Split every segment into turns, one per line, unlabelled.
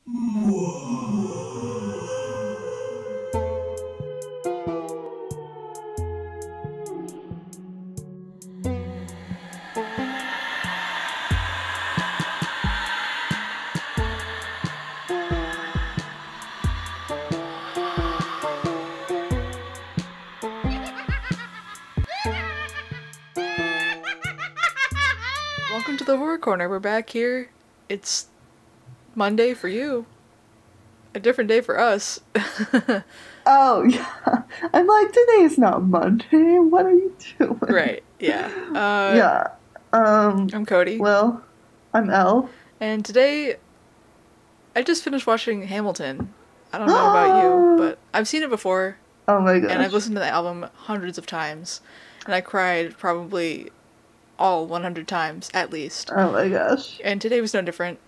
Welcome to the Horror Corner. We're back here. It's Monday for you. A different day for us.
Oh, yeah. I'm like, today's not Monday. What are you doing?
Right, yeah.
Yeah.
I'm Cody.
Well, I'm Elle.
And today, I just finished watching Hamilton. I don't know about you, but I've seen it before.
Oh my gosh.
And I've listened to the album hundreds of times. And I cried probably all 100 times, at least.
Oh my gosh.
And today was no different.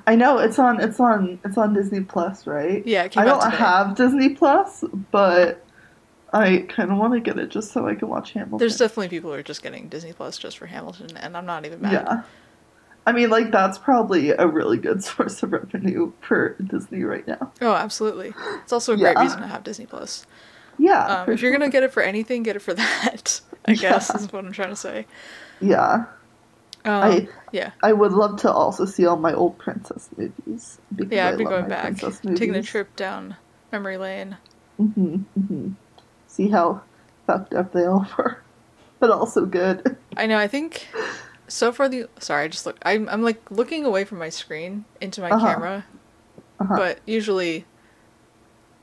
I know, it's on Disney Plus, right?
Yeah, it came
I
out
don't
today.
have Disney Plus, but I kind of want to get it just so I can watch Hamilton.
There's definitely people who are just getting Disney Plus just for Hamilton, and I'm not even mad.
Yeah. I mean, like, that's probably a really good source of revenue for Disney right now.
Oh, absolutely. It's also a great reason to have Disney Plus.
Yeah.
If you're gonna get it for anything, get it for that. I guess is what I'm trying to say.
Yeah.
Yeah.
I would love to also see all my old princess movies.
Yeah, I'd be going back, taking a trip down memory lane.
See how fucked up they all were, but also good.
I know. I think so far sorry, I just look. I'm like looking away from my screen into my camera, but usually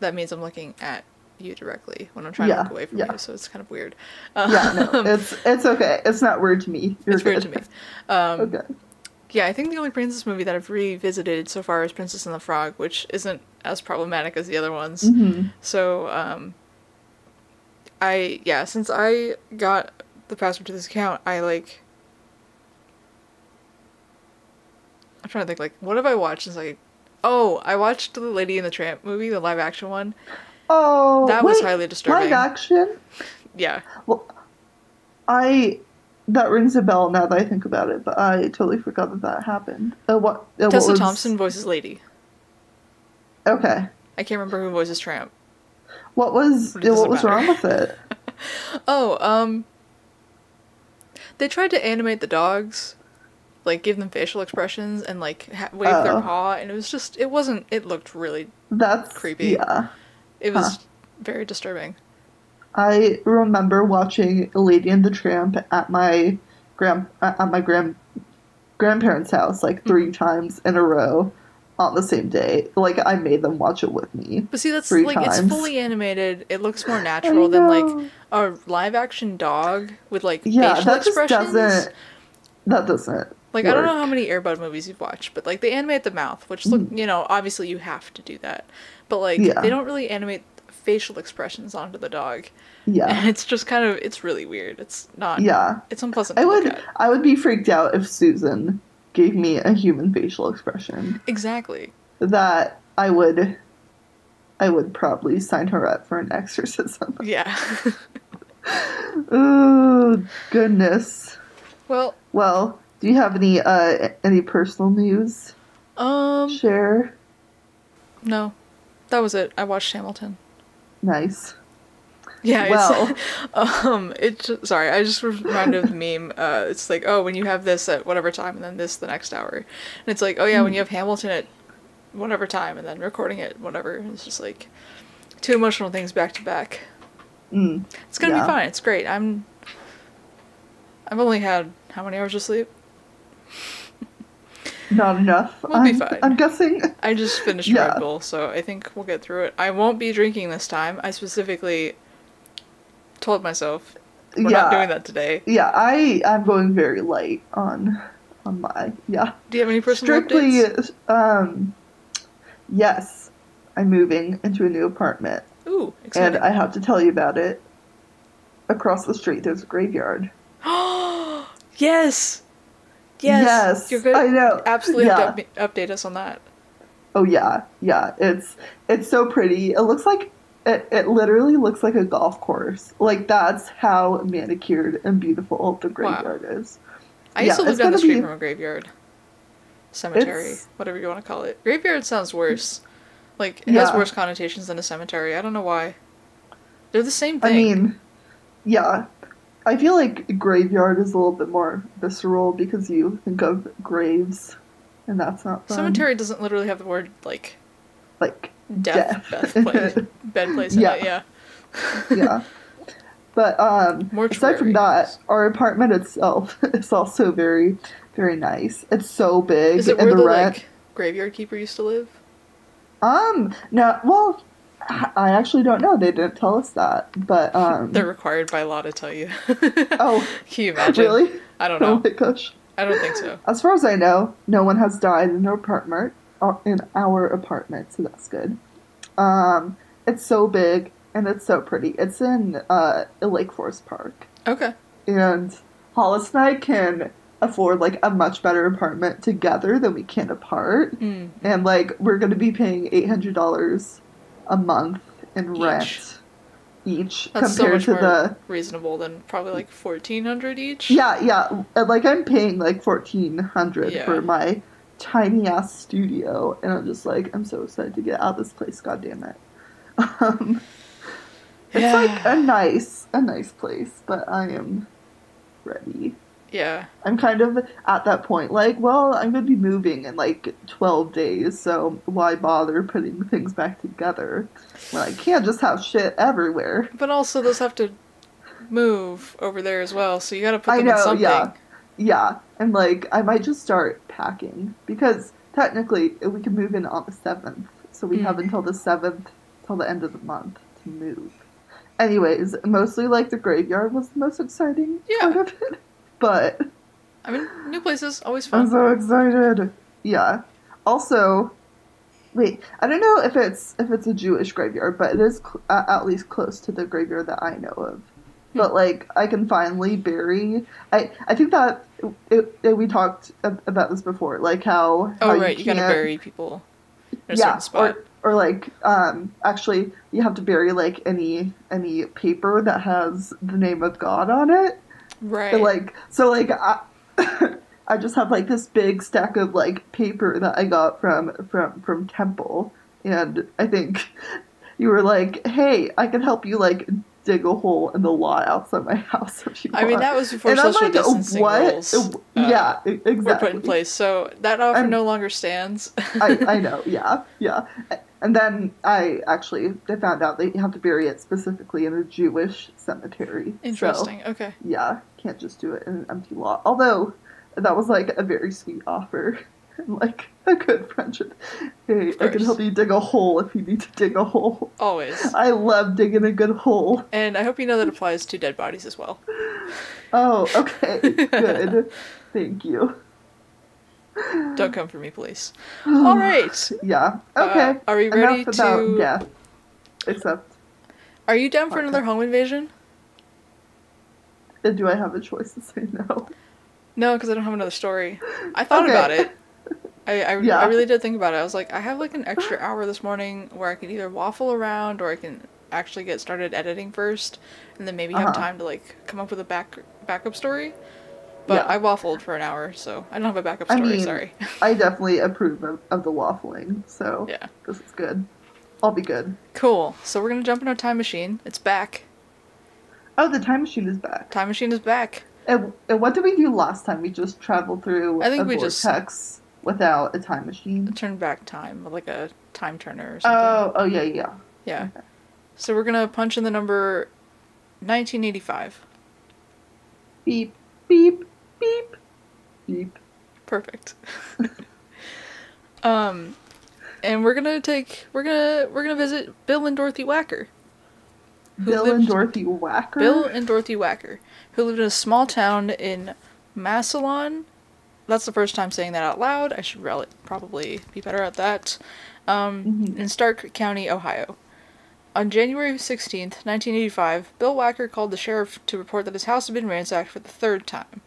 that means I'm looking at you directly when I'm trying to look away from you, so it's kind of weird.
No, it's okay. It's not weird to me.
It's weird to me.
Okay.
Yeah, I think the only princess movie that I've revisited so far is Princess and the Frog, which isn't as problematic as the other ones. So, since I got the password to this account, I'm trying to think, like, what have I watched since I watched the Lady and the Tramp movie, the live action one.
Oh,
that was highly disturbing.
Live action?
Yeah.
Well, that rings a bell now that I think about it, but I totally forgot that happened.
Tessa Thompson voices Lady.
Okay.
I can't remember who voices Tramp.
What was wrong with it?
They tried to animate the dogs, like give them facial expressions and like wave their paw, and it looked really creepy.
Yeah.
It was very disturbing.
I remember watching Lady and the Tramp at my grandparents' house like 3 times in a row on the same day. Like, I made them watch it with me.
But see, that's
3
like
times.
It's fully animated. It looks more natural than like a live action dog with like facial expressions.
That doesn't.
Like,
work.
I don't know how many Air Bud movies you've watched, but like they animate the mouth, which look, obviously you have to do that. But like they don't really animate facial expressions onto the dog.
Yeah.
And it's just it's really weird. It's not.
Yeah.
It's unpleasant to look at.
I would be freaked out if Susan gave me a human facial expression.
Exactly.
That I would probably sign her up for an exorcism.
Yeah.
Oh, goodness.
Well,
do you have any personal news? Share?
No. That was it. I watched Hamilton.
Nice.
Yeah, sorry, I just reminded of the meme. It's like, oh, when you have this at whatever time and then this the next hour. And it's like, oh yeah, when you have Hamilton at whatever time and then recording it, whatever. It's just like 2 emotional things back to back. It's gonna be fine. It's great. I've only had how many hours of sleep?
Not enough.
We'll be fine.
I'm guessing.
I just finished Red Bull, so I think we'll get through it. I won't be drinking this time. I specifically told myself we're not doing that today.
Yeah, I'm going very light on my Do
you have any personal updates?
Yes. I'm moving into a new apartment.
Ooh, exciting.
And I have to tell you about it. Across the street there's a graveyard.
Yes! Yes! You're good.
I know.
Absolutely have to update us on that.
Oh yeah. It's so pretty. It looks like it literally looks like a golf course. Like, that's how manicured and beautiful the graveyard is.
I used to live down the street from a graveyard. cemetery,
It's
whatever you want to call it. Graveyard sounds worse. Like, it has
yeah.
worse connotations than a cemetery. I don't know why. They're the same
I
thing.
mean, yeah. I feel like graveyard is a little bit more visceral because you think of graves, and that's not fun.
Cemetery doesn't literally have the word, like,
Like
death
death.
place, bed place in it,
Yeah,
yeah.
yeah. But aside from
Mortuary.
that, our apartment itself is also very, very nice. It's so
Is
big,
it
and
where
the
the,
rent.
like, graveyard keeper used to live?
No, well, I actually don't know. They didn't tell us that, but
They're required by law to tell you.
oh,
Can you imagine?
really?
I don't
Oh
know.
my gosh.
I don't think so.
As far as I know, no one has died in our apartment, so that's good. It's so big and it's so pretty. It's in Lake Forest Park,
Okay.
and Hollis and I can afford like a much better apartment together than we can apart.
Mm.
And like we're gonna be paying $800 a month in
Each.
rent each
That's so
compared
much
to
more
the
reasonable than probably like 1,400 each.
yeah. Like I'm paying like 1,400
Yeah.
for my tiny ass studio, and I'm just like I'm so excited to get out of this place. God damn it. Um, it's like
Yeah.
a nice place, but I am ready.
Yeah.
I'm kind of at that point, like, well, I'm gonna be moving in like 12 days, so why bother putting things back together when I can't just have shit everywhere?
But also, those have to move over there as well, so you gotta put
I
them in
know,
something.
yeah, and like I might just start packing because technically we can move in on the 7th, so we have
Mm.
until the 7th, till the end of the month to move. Anyways, mostly like the graveyard was the most exciting part
Yeah.
of it, but
I mean, new places, always
I'm
fun.
so excited. Yeah. Also, wait, I don't know if it's a Jewish graveyard, but it is at least close to the graveyard that I know of.
Hmm.
But like, I can finally bury. I think that we talked about this before, like how
Oh,
you
right, you gotta
can't.
bury people in a certain
Yeah,
spot.
or like actually you have to bury like any paper that has the name of God on it. And
Right.
like so like I just have like this big stack of like paper that I got from Temple, and I think you were like, "Hey, I can help you like dig a hole in the lot outside my house if you
I mean,
want."
that was before
And I'm
social
like,
distancing
"What?"
rules
Yeah,
were put in
exactly.
place, so that offer
And
no longer stands.
I know, yeah. And then I found out that you have to bury it specifically in a Jewish cemetery. So
Interesting, okay.
yeah, can't just do it in an empty lot. Although that was like a very sweet offer and like a good friendship. Hey,
Of
I can
course.
help you dig a hole if you need to dig a hole.
Always.
I love digging a good hole.
And I hope you know that applies to dead bodies as well.
Oh, okay, good. Thank you.
Don't come for me, please. Alright.
Yeah. Okay.
Are we ready
Enough about
to...
death. Except,
Are you down for
okay.
another home invasion?
Do I have a choice to say no?
No, because I don't have another story. I thought
Okay.
about it. I
Yeah.
really did think about it. I was like, I have like an extra hour this morning where I can either waffle around or I can actually get started editing first and then maybe have time to like come up with a backup story. But
Yeah.
I waffled for an hour, so I don't have a backup
I
story,
mean,
sorry.
I definitely approve of the waffling, so
Yeah.
this is good. I'll be good.
Cool. So we're gonna jump in our time machine. It's back.
Oh, the time machine is back.
Time machine is back.
And what did we do last time? We just traveled through
I think
a
we just
vortex without a time machine.
turn back time, like a time turner or something.
Oh, yeah.
Yeah.
Okay.
So we're gonna punch in the number 1985.
Beep, beep, beep, beep.
Perfect. And we're gonna visit Bill and Dorothy Wacker.
Bill and Dorothy Wacker?
Bill and Dorothy Wacker, who lived in a small town in Massillon. That's the first time saying that out loud. I should probably be better at that. In Stark County, Ohio. On January 16th, 1985, Bill Wacker called the sheriff to report that his house had been ransacked for the third time.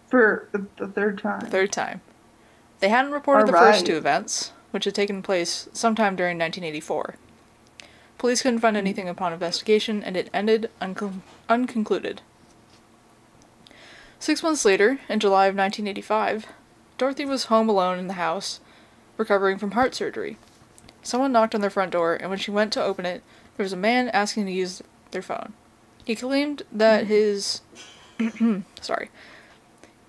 For the third time.
The third time. They hadn't reported the first two events, which had taken place sometime during 1984. Police couldn't find anything upon investigation, and it ended unconcluded. 6 months later, in July of 1985, Dorothy was home alone in the house, recovering from heart surgery. Someone knocked on their front door, and when she went to open it, there was a man asking to use their phone. He claimed that his... sorry.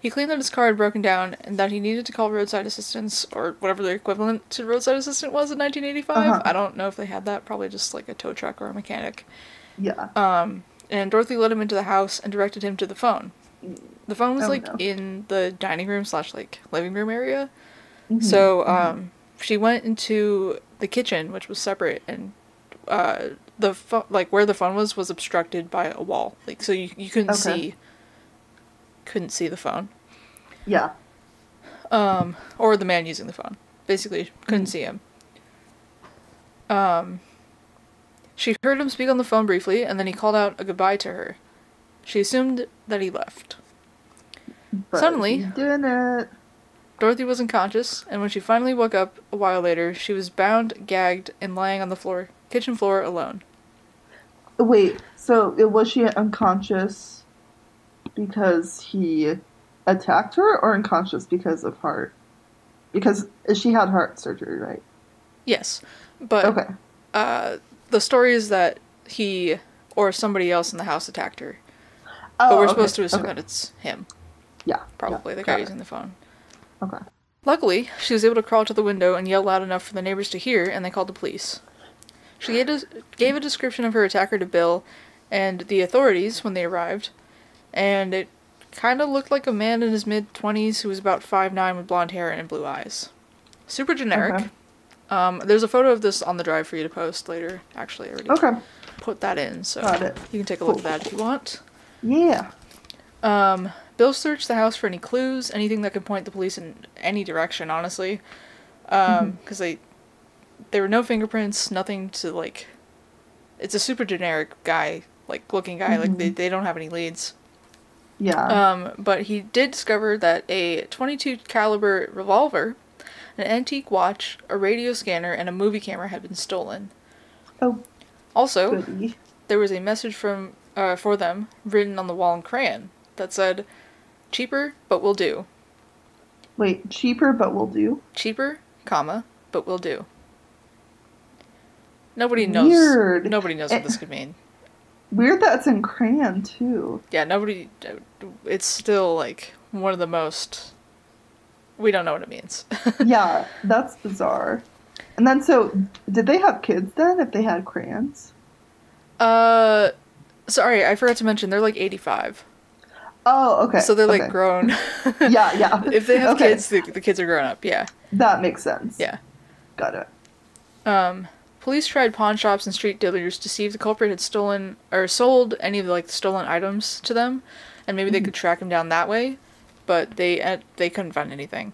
He claimed that his car had broken down and that he needed to call roadside assistance, or whatever the equivalent to roadside assistant was in 1985. I don't know if they had that. Probably just like a tow truck or a mechanic.
Yeah.
And Dorothy led him into the house and directed him to the phone. The phone was in the dining room / like living room area. Mm-hmm. So she went into the kitchen, which was separate, and the where the phone was obstructed by a wall. Like, so you couldn't see the phone.
Yeah.
Or the man using the phone. Basically, couldn't see him. She heard him speak on the phone briefly, and then he called out a goodbye to her. She assumed that he left.
But
Suddenly,
he didn't.
Dorothy was unconscious, and when she finally woke up a while later, she was bound, gagged, and lying on the kitchen floor alone.
Wait, so was she unconscious because he attacked her, or unconscious because of heart? Because she had heart surgery, right?
Yes, but the story is that he or somebody else in the house attacked her.
Oh,
but we're supposed to assume that it's him.
Yeah.
Probably the guy using the phone.
Okay.
Luckily, she was able to crawl to the window and yell loud enough for the neighbors to hear, and they called the police. She gave a description of her attacker to Bill and the authorities when they arrived, and it kind of looked like a man in his mid-20s who was about 5'9" with blonde hair and blue eyes. Super generic. There's a photo of this on the drive for you to post later. Actually, I already put that in, so you can take a look at that if you want. Yeah. Bill searched the house for any clues, anything that could point the police in any direction, honestly. Because there were no fingerprints, nothing to, like... It's a super generic guy, looking guy. Like, they don't have any leads. Yeah. But he did discover that a .22 caliber revolver, an antique watch, a radio scanner, and a movie camera had been stolen. Oh. Also, there was a message for them written on the wall in crayon that said, "Cheaper, but will do."
Wait, cheaper, but will do?
Cheaper, comma, but will do. Nobody knows.
Weird.
Nobody knows what this could mean.
Weird that it's in crayon, too.
Yeah, nobody... It's still, one of the most... We don't know what it means.
Yeah, that's bizarre. And then, so, did they have kids then, if they had crayons?
Sorry, I forgot to mention, they're 85.
Oh, okay.
So they're grown.
Yeah.
If they have kids, the kids are grown up, yeah.
That makes sense.
Yeah.
Got it.
Police tried pawn shops and street dealers to see if the culprit had stolen or sold any of the stolen items to them, and maybe they could track him down that way, but they couldn't find anything.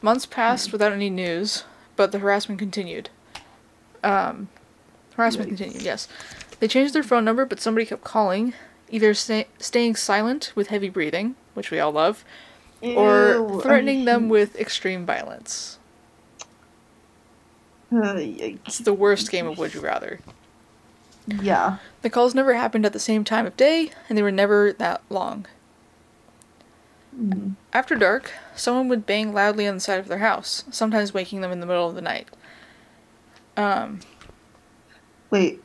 Months passed without any news, but the harassment continued. Continued, yes. They changed their phone number, but somebody kept calling, either staying silent with heavy breathing, which we all love, or threatening them with extreme violence. It's the worst game of Would You Rather.
Yeah.
The calls never happened at the same time of day, and they were never that long. After dark, someone would bang loudly on the side of their house, sometimes waking them in the middle of the night.
Wait.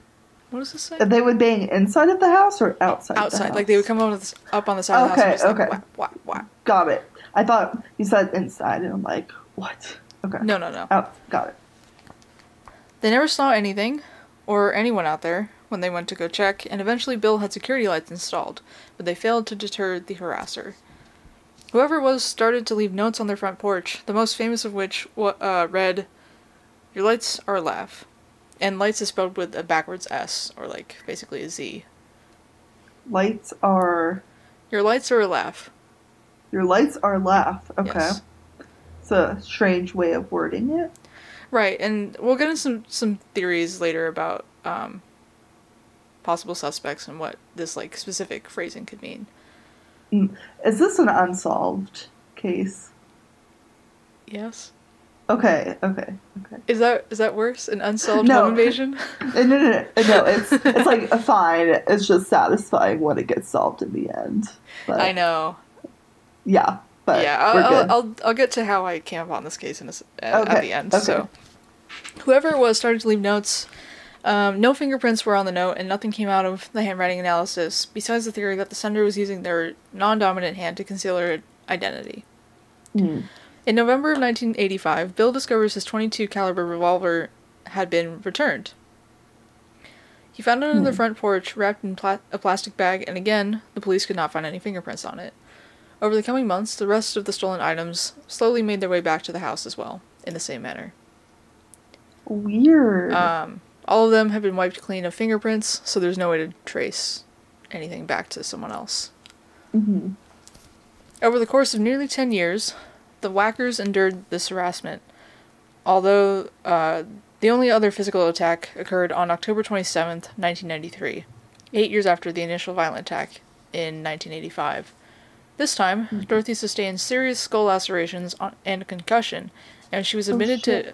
What does this say?
They would bang inside of the house or outside
Outside.
the house?
Like, they would come up on the side of the house and just whack.
Got it. I thought you said inside, and I'm like, what? Okay.
No.
Got it.
They never saw anything, or anyone out there, when they went to go check, and eventually Bill had security lights installed, but they failed to deter the harasser. Whoever it was started to leave notes on their front porch, the most famous of which read, "Your lights are a laugh." And lights is spelled with a backwards S, or basically a Z.
Lights are...
Your lights are a laugh.
Your lights are a laugh. Okay.
Yes.
It's a strange way of wording it.
Right, and we'll get into some theories later about possible suspects and what this specific phrasing could mean.
Is this an unsolved case?
Yes.
Okay.
Is that worse? An unsolved home invasion?
No. It's fine. It's just satisfying when it gets solved in the end. But,
I know.
Yeah. but
yeah,
we're good.
I'll get to how I came upon this case at
Okay,
the end.
okay.
So, whoever it was started to leave notes. No fingerprints were on the note, and nothing came out of the handwriting analysis, besides the theory that the sender was using their non-dominant hand to conceal her identity.
Mm.
In November of 1985, Bill discovers his .22 caliber revolver had been returned. He found it on the front porch, wrapped in a plastic bag, and again, the police could not find any fingerprints on it. Over the coming months, the rest of the stolen items slowly made their way back to the house as well, in the same manner.
Weird.
All of them have been wiped clean of fingerprints, so there's no way to trace anything back to someone else.
Mm-hmm.
Over the course of nearly 10 years, the whackers endured this harassment, although the only other physical attack occurred on October 27th, 1993, 8 years after the initial violent attack in 1985. This time, Dorothy sustained serious skull lacerations and a concussion, and she was admitted to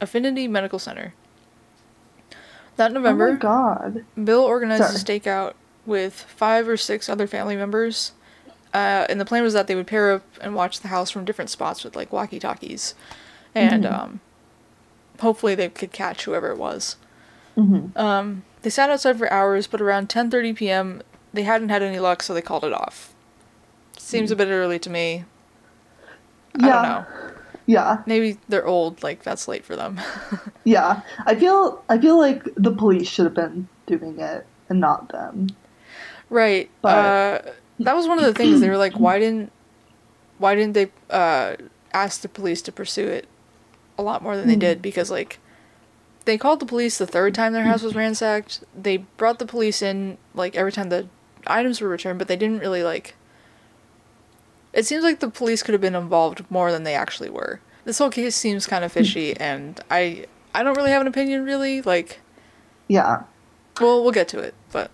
Affinity Medical Center. That November,
oh my God.
Bill organized a stakeout with 5 or 6 other family members, and the plan was that they would pair up and watch the house from different spots with, like, walkie-talkies, and hopefully they could catch whoever it was.
Mm-hmm.
They sat outside for hours, but around 10:30 p.m., they hadn't had any luck, so they called it off. Seems a bit early to me.
Yeah.
I don't know.
Yeah.
Maybe they're old, like, that's late for them.
Yeah. I feel like the police should have been doing it and not them.
Right.
But
that was one of the things. They were like, why didn't they ask the police to pursue it a lot more than they did? Because, like, they called the police the third time their house was ransacked. They brought the police in, like, every time the items were returned, but they didn't really, like... It seems like the police could have been involved more than they actually were. This whole case seems kind of fishy, and I don't really have an opinion, really. Like...
Yeah.
Well, we'll get to it, but...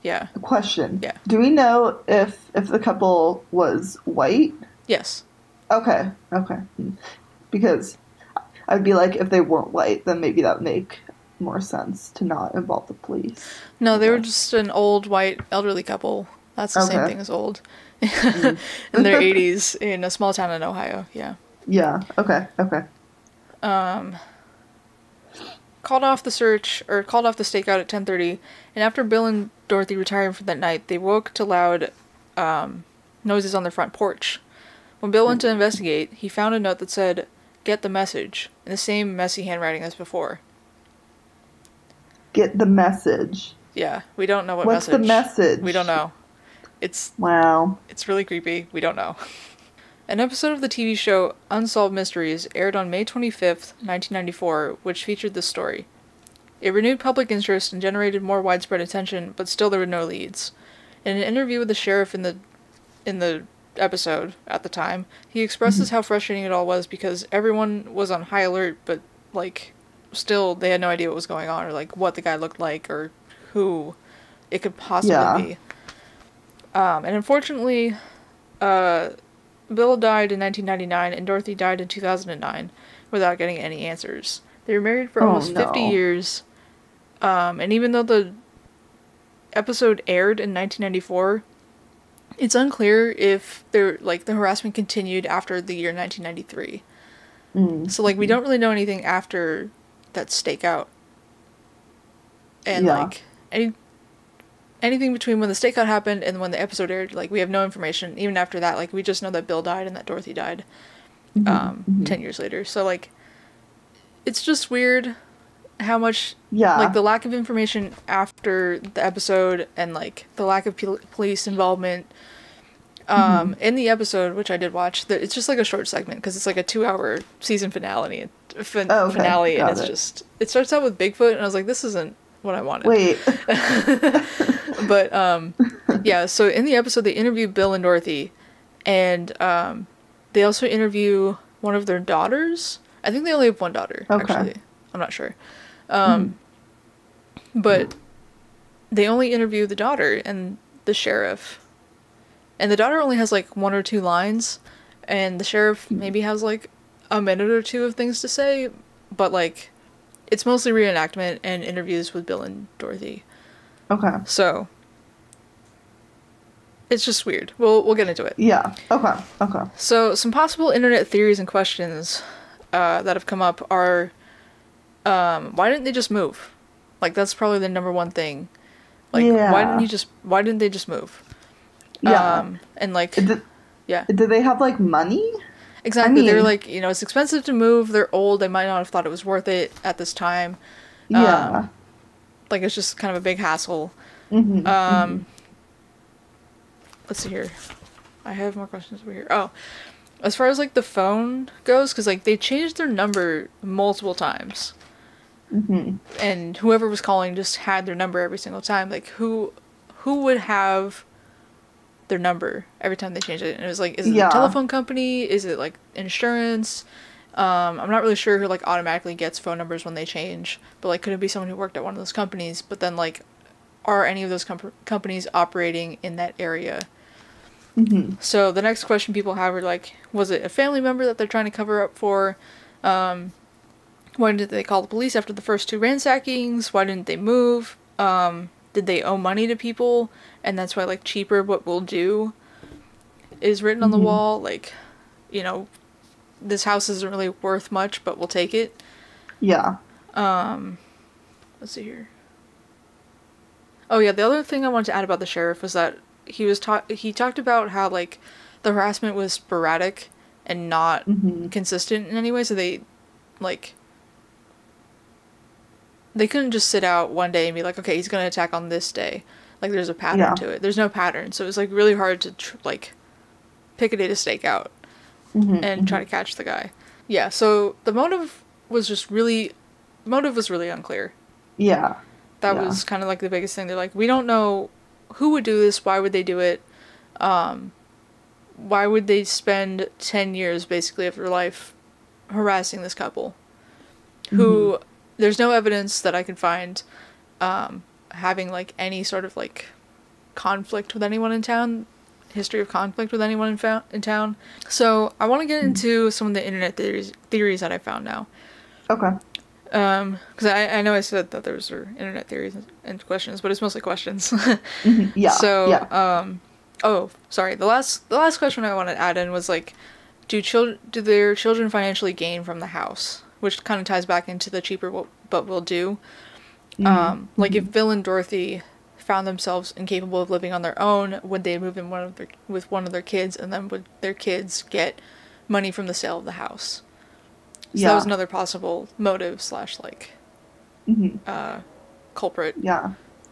Yeah.
Question.
Yeah.
Do we know if the couple was white?
Yes.
Okay. Because I'd be like, if they weren't white, then maybe that would make more sense to not involve the police.
No, they were just an old, white, elderly couple. That's the same thing as old. In their 80s in a small town in Ohio, yeah.
Yeah, okay.
Called off the stakeout at 10:30, and after Bill and Dorothy retired for that night, they woke to loud noises on their front porch. When Bill went to investigate, he found a note that said, "Get the message," in the same messy handwriting as before.
Get the message.
Yeah, we don't know what
What's
message.
the message?
We don't know.
Wow.
It's really creepy. We don't know. An episode of the TV show Unsolved Mysteries aired on May 25th, 1994, which featured this story. It renewed public interest and generated more widespread attention, but still there were no leads. In an interview with the sheriff in the episode at the time, he expresses how frustrating it all was because everyone was on high alert, but, like, still they had no idea what was going on or, like, what the guy looked like or who it could possibly be. And unfortunately, Bill died in 1999 and Dorothy died in 2009 without getting any answers. They were married for almost 50 years, and even though the episode aired in 1994, it's unclear if the harassment continued after the year 1993. So, like, we don't really know anything after that stakeout. And, like, anything between when the stakeout happened and when the episode aired, like, we have no information. Even after that, like, we just know that Bill died and that Dorothy died 10 years later. So, like, it's just weird how much, like, the lack of information after the episode and, like, the lack of police involvement in the episode, which I did watch. It's just, like, a short segment because it's, like, a 2-hour season finale. Finale, and it starts out with Bigfoot, and I was like, this isn't what I wanted.
Wait.
But, yeah, so in the episode, they interview Bill and Dorothy, and they also interview one of their daughters. I think they only have one daughter, actually. I'm not sure. But they only interview the daughter and the sheriff. And the daughter only has, like, 1 or 2 lines, and the sheriff maybe has, like, a minute or 2 of things to say, but, like, it's mostly reenactment and interviews with Bill and Dorothy.
Okay.
So, It's just weird. We'll get into it.
Yeah. Okay. Okay.
So some possible internet theories and questions that have come up are, why didn't they just move? Like, that's probably the number one thing. Like,
Yeah.
why didn't they just move?
Yeah.
And like, yeah.
Did they have like money?
Exactly.
I mean,
They're like, you know, it's expensive to move. They're old. They might not have thought it was worth it at this time.
Yeah.
Like, it's just kind of a big hassle. Let's see here. I have more questions over here. Oh, as far as like the phone goes, because like they changed their number multiple times. And whoever was calling just had their number every single time. Like, who would have their number every time they changed it? And it was like, is it a telephone company? Is it like insurance? I'm not really sure who like automatically gets phone numbers when they change, but like, could it be someone who worked at one of those companies? But then like, are any of those companies operating in that area? So the next question people have are like, was it a family member that they're trying to cover up for? Why did they call the police after the first 2 ransackings? Why didn't they move? Did they owe money to people? And that's why, like, cheaper what we'll do is written on the wall. Like, you know, this house isn't really worth much, but we'll take it.
Yeah.
Let's see here. Oh, yeah, the other thing I wanted to add about the sheriff was that he talked about how, like, the harassment was sporadic and not consistent in any way. So they, like, they couldn't just sit out one day and be like, okay, he's going to attack on this day. Like, there's a pattern to it. There's no pattern. So it was, like, really hard to, like, pick a day to stake out and try to catch the guy. Yeah, so the motive was really unclear.
Yeah.
That was kind of, like, the biggest thing. They're like, we don't know who would do this. Why would they do it? Why would they spend 10 years, basically, of their life harassing this couple? Who... There's no evidence that I can find having, like, any sort of, like, conflict with anyone in town. History of conflict with anyone in town. So, I want to get into some of the internet theories that I found now.
Okay.
Because I know I said that there was internet theories and questions, but it's mostly questions.
Yeah.
So, oh, sorry. The last question I wanted to add in was, like, do their children financially gain from the house? Which kind of ties back into the cheaper but will do. Like, if Bill and Dorothy found themselves incapable of living on their own, would they move in with one of their kids, and then would their kids get money from the sale of the house? So that was another possible motive / like culprit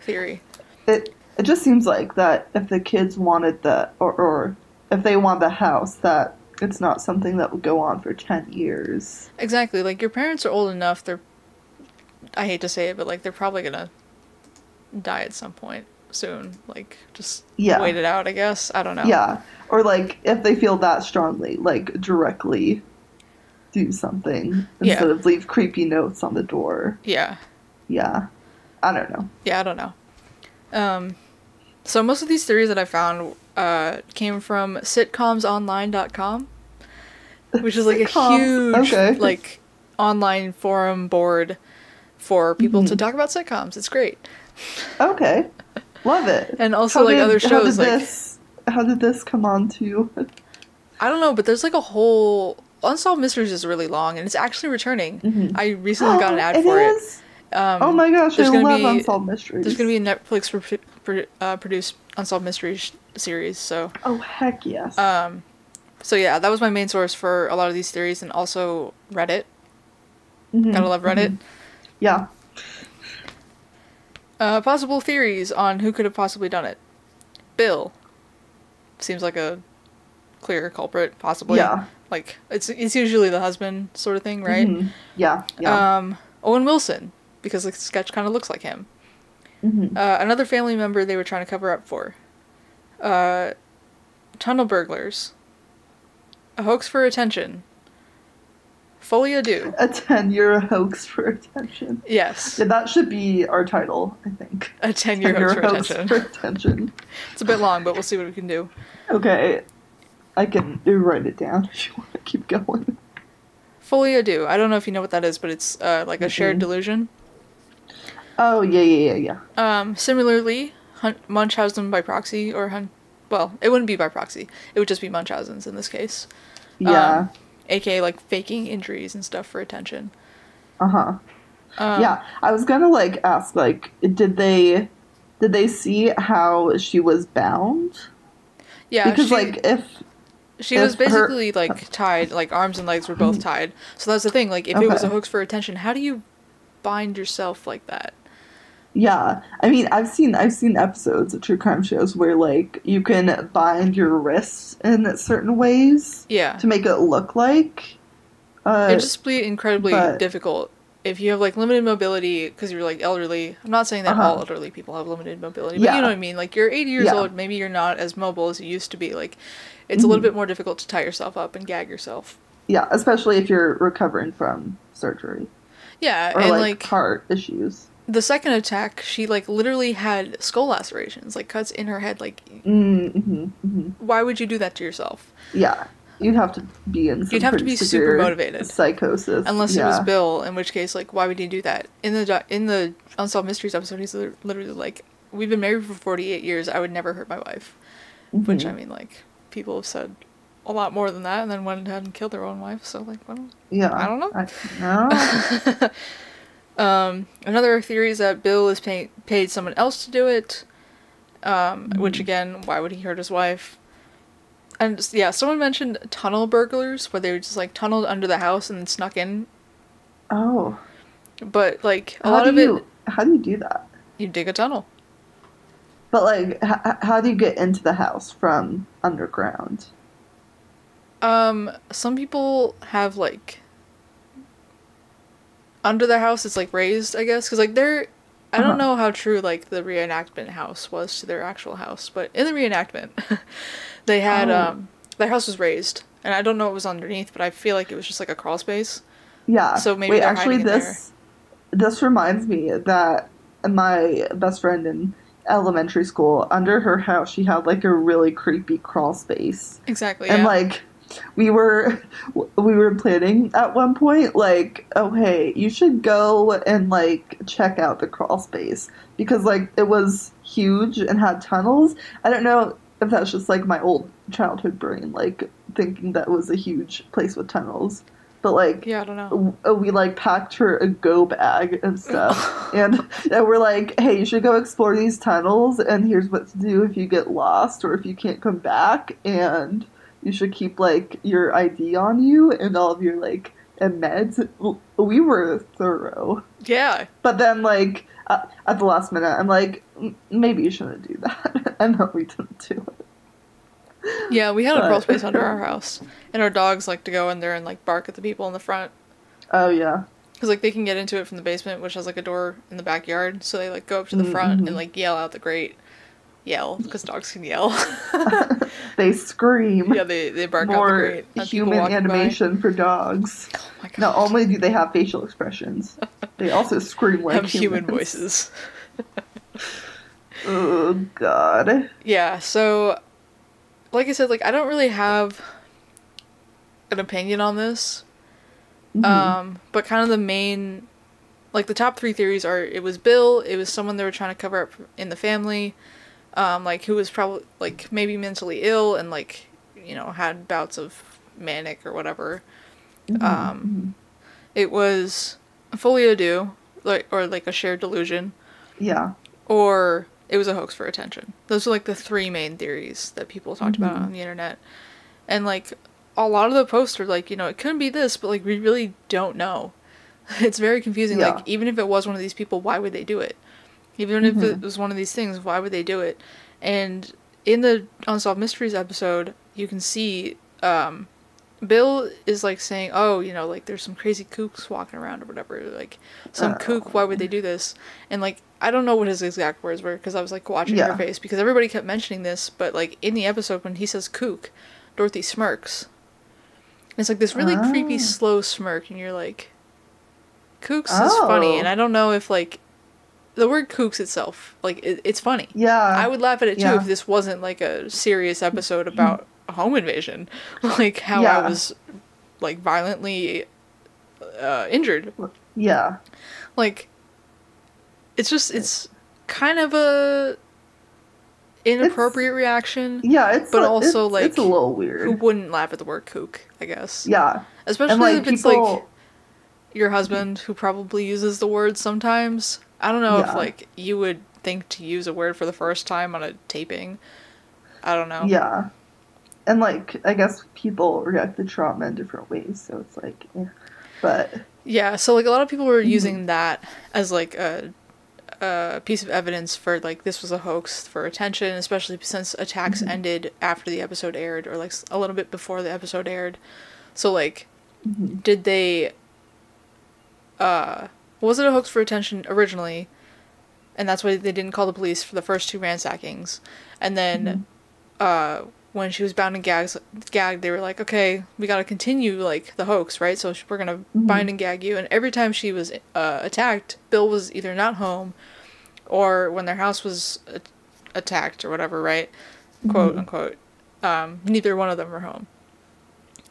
theory.
It just seems like that if the kids wanted or if they want the house, that it's not something that would go on for 10 years.
Exactly. Like, your parents are old enough, I hate to say it, but, like, they're probably gonna die at some point soon. Like, just wait it out, I guess. I don't know.
Yeah. Or, like, if they feel that strongly, like, directly do something instead of leave creepy notes on the door.
Yeah.
Yeah. I don't know.
Yeah, I don't know. So most of these theories that I found came from sitcomsonline.com, which is like a huge like online forum board for people to talk about sitcoms. It's great.
Okay. Love it.
And also other shows
how did this come on to?
I don't know, but there's like a whole Unsolved Mysteries is really long and it's actually returning. I recently got an ad for it.
Oh my gosh, I love Unsolved Mysteries.
There's going to be a Netflix produced Unsolved Mysteries series, so...
Oh, heck yes.
So yeah, that was my main source for a lot of these theories, and also Reddit. Gotta love Reddit.
Yeah.
Possible theories on who could have possibly done it. Bill. Seems like a clear culprit, possibly.
Yeah.
Like, it's usually the husband sort of thing, right?
Yeah.
Owen Wilson, because the sketch kind of looks like him. Another family member they were trying to cover up for. Tunnel burglars. A hoax for attention. Folie à deux.
You're a hoax for attention.
Yes.
Yeah, that should be our title, I think.
A 10-year hoax for attention. It's a bit long, but we'll see what we can do.
Okay. I can write it down if you want to keep going.
Folie à deux. I don't know if you know what that is, but it's like a shared delusion.
Oh, yeah.
Similarly, Munchausen by proxy, or well, it wouldn't be by proxy. It would just be Munchausen's in this case.
Yeah.
AKA, like, faking injuries and stuff for attention.
Uh-huh. Yeah, I was gonna like ask like did they see how she was bound?
Yeah,
Because like
she was
if her
basically, like, tied, like, arms and legs were both tied. So that's the thing, like, if it was a
okay.
hoax for attention, how do you bind yourself like that?
Yeah. I mean, I've seen episodes of true crime shows where like you can bind your wrists in certain ways
Yeah.
to make it look like
It'd
uh
just be incredibly
but
difficult if you have, like, limited mobility because you're, like, elderly. I'm not saying that all
uh-huh.
elderly people have limited mobility, but you know what I
Yeah.
mean. Like, you're 80 years
Yeah.
old, maybe you're not as mobile as you used to be. Like, it's a little
Hmm.
bit more difficult to tie yourself up and gag yourself.
Yeah, especially if you're recovering from surgery
Yeah,
or
and,
like
like,
heart issues.
the second attack, she, like, literally had skull lacerations, like, cuts in her head. Like,
Mm-hmm, hmm.
why would you do that to yourself?
Yeah, you'd have to be in
You'd
some
have to
pretty
be super
severe
motivated.
psychosis.
Unless it was
Yeah.
Bill, in which case, like, why would he do that? In the Unsolved Mysteries episode, he's literally like, "We've been married for 48 years. I would never hurt my wife." Which, I
Hmm.
mean, like, people have said a lot more than that, and then went ahead and killed their own wife. So, like, well, I
Yeah.
don't know.
No.
Another theory is that Bill is paid someone else to do it. Which,
Mhm.
again, why would he hurt his wife? And yeah, someone mentioned tunnel burglars, where they were just, like, tunneled under the house and then snuck in.
Oh,
But, like, a
how
lot
do
of it,
you do that?
you dig a tunnel.
But like, how do you get into the house from underground?
Some people have, like, under their house it's, like, raised, I guess, because, like, I don't
Uh-huh.
know how true, like, the reenactment house was to their actual house, but in the reenactment, they had,
Oh,
their house was raised, and I don't know what was underneath, but I feel like it was just, like, a crawl space,
yeah.
so maybe
Wait,
they're
actually,
hiding in there.
this reminds me that my best friend in elementary school, under her house, she had like a really creepy crawl space.
Exactly,
And
yeah.
like we were we were planning at one point like, oh hey, you should go and like check out the crawl space because like it was huge and had tunnels. I don't know if that's just like my old childhood brain like thinking that was a huge place with tunnels. But like
Yeah, I don't know.
we like packed her a go bag and stuff and we're like, hey, you should go explore these tunnels and here's what to do if you get lost or if you can't come back and you should keep like your ID on you and all of your like and meds. We were thorough.
Yeah.
But then like at the last minute I'm like, Maybe you shouldn't do that." And then we didn't do it.
Yeah, we had a crawl
But
space under our house, and our dogs like to go in there and, like, bark at the people in the front.
oh yeah.
Because, like, they can get into it from the basement, which has, like, a door in the backyard, so they, like, go up to the front and,
Mm-hmm.
like, yell out the grate. Yell, because dogs can yell.
They scream.
Yeah, they bark out the
More
grate at people
human
walking by.
animation for dogs.
Oh my god.
Not only do they have facial expressions, they also scream like
Have human
humans.
voices.
Oh god.
Yeah, so, like I said, like, I don't really have an opinion on this.
Hmm.
But kind of the main, like, the top three theories are, it was Bill, it was someone they were trying to cover up in the family, like, who was probably, like, maybe mentally ill and, like, you know, had bouts of manic or whatever. Um,
Hmm.
it was a folie à deux, like, or, like, a shared delusion,
Yeah.
or it was a hoax for attention. Those are, like, the three main theories that people talked about
Hmm.
on the internet. And, like, a lot of the posts are like, you know, it couldn't be this, but, like, we really don't know. It's very confusing. Like,
Yeah.
even if it was one of these people, why would they do it? Even if
Hmm.
it was one of these things, why would they do it? And in the Unsolved Mysteries episode, you can see Bill is, like, saying, oh, you know, like, there's some crazy kooks walking around or whatever. Like, some kook, why would they do this? And, like, I don't know what his exact words were because I was, like, watching her
Yeah.
face because everybody kept mentioning this, but, like, in the episode when he says kook, Dorothy smirks. And it's, like, this really creepy,
Oh.
slow smirk, and you're like, kooks is funny, and
Oh.
I don't know if, like, the word kooks itself, like, it's funny. I
Yeah.
would laugh at it too
Yeah.
if this wasn't, like, a serious episode about a home invasion. Like, how I
Yeah.
was, like, violently injured.
Yeah.
Like, it's just, it's kind of a... inappropriate reaction.
Yeah,
but also
it's a
like,
little
who
weird.
wouldn't laugh at the word kook, I guess.
Yeah. And
Especially
like
if it's like
people
your husband who probably uses the word sometimes. I don't know if
yeah.
like you would think to use a word for the first time on a taping. I don't know.
Yeah. And like I guess people react to trauma in different ways, so it's like but
Yeah, so like a lot of people were
mhm.
using that as like a piece of evidence for like this was a hoax for attention, especially since attacks
Mhm.
ended after the episode aired or like a little bit before the episode aired. So like,
Mhm.
did they was it a hoax for attention originally? And that's why they didn't call the police for the first two ransackings. And then
Mhm.
when she was bound and gagged, they were like, okay, we gotta continue like the hoax, right? So we're gonna bind
Mhm.
and gag you. And every time she was attacked, Bill was either not home, or when their house was attacked or whatever, right? Quote
Mhm.
unquote. Neither one of them were home.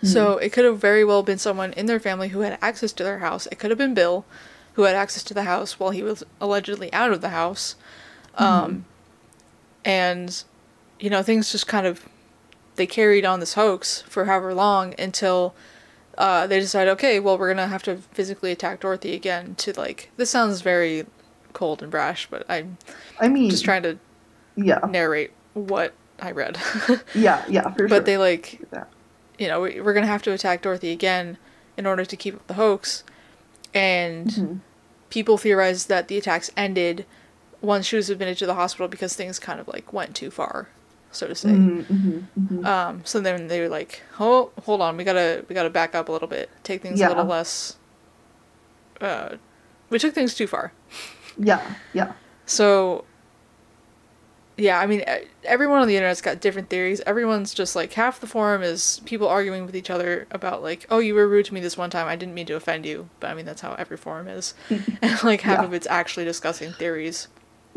Mhm.
So it could have very well been someone in their family who had access to their house. It could have been Bill, who had access to the house while he was allegedly out of the house.
Mhm.
And, things just kind of, they carried on this hoax for however long until they decided, okay, well, we're going to have to physically attack Dorothy again to, like, this sounds very cold and brash, but I'm
I
just
mean,
trying to
yeah.
narrate what I read.
Yeah, yeah, for
But
sure.
they, like,
Yeah.
we're going to have to attack Dorothy again in order to keep up the hoax. And
Mhm.
people theorized that the attacks ended once she was admitted to the hospital because things kind of, like, went too far, so to say.
Mhm. Mhm. Mhm.
So then they were like, "Oh, hold on, we gotta back up a little bit, take things a little
Yeah.
less." We took things too far.
Yeah. Yeah.
So, yeah, I mean, everyone on the internet's got different theories. Everyone's just like, half the forum is people arguing with each other about like, "Oh, you were rude to me this one time. I didn't mean to offend you." But I mean, that's how every forum is. And like half
Yeah.
of it's actually discussing theories.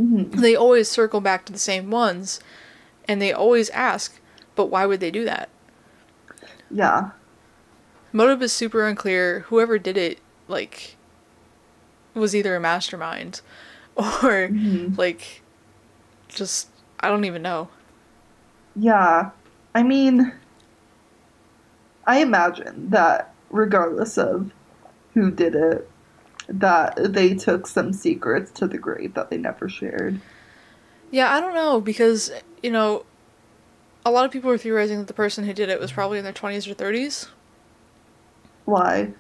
Mhm.
They always circle back to the same ones, and they always ask, "But why would they do that?"
Yeah.
Motive is super unclear. Whoever did it, like, was either a mastermind or,
Mhm.
like, just, I don't even know.
Yeah. I mean, I imagine that regardless of who did it, that they took some secrets to the grave that they never shared.
Yeah, I don't know, because, a lot of people are theorizing that the person who did it was probably in their 20s or 30s.
Why?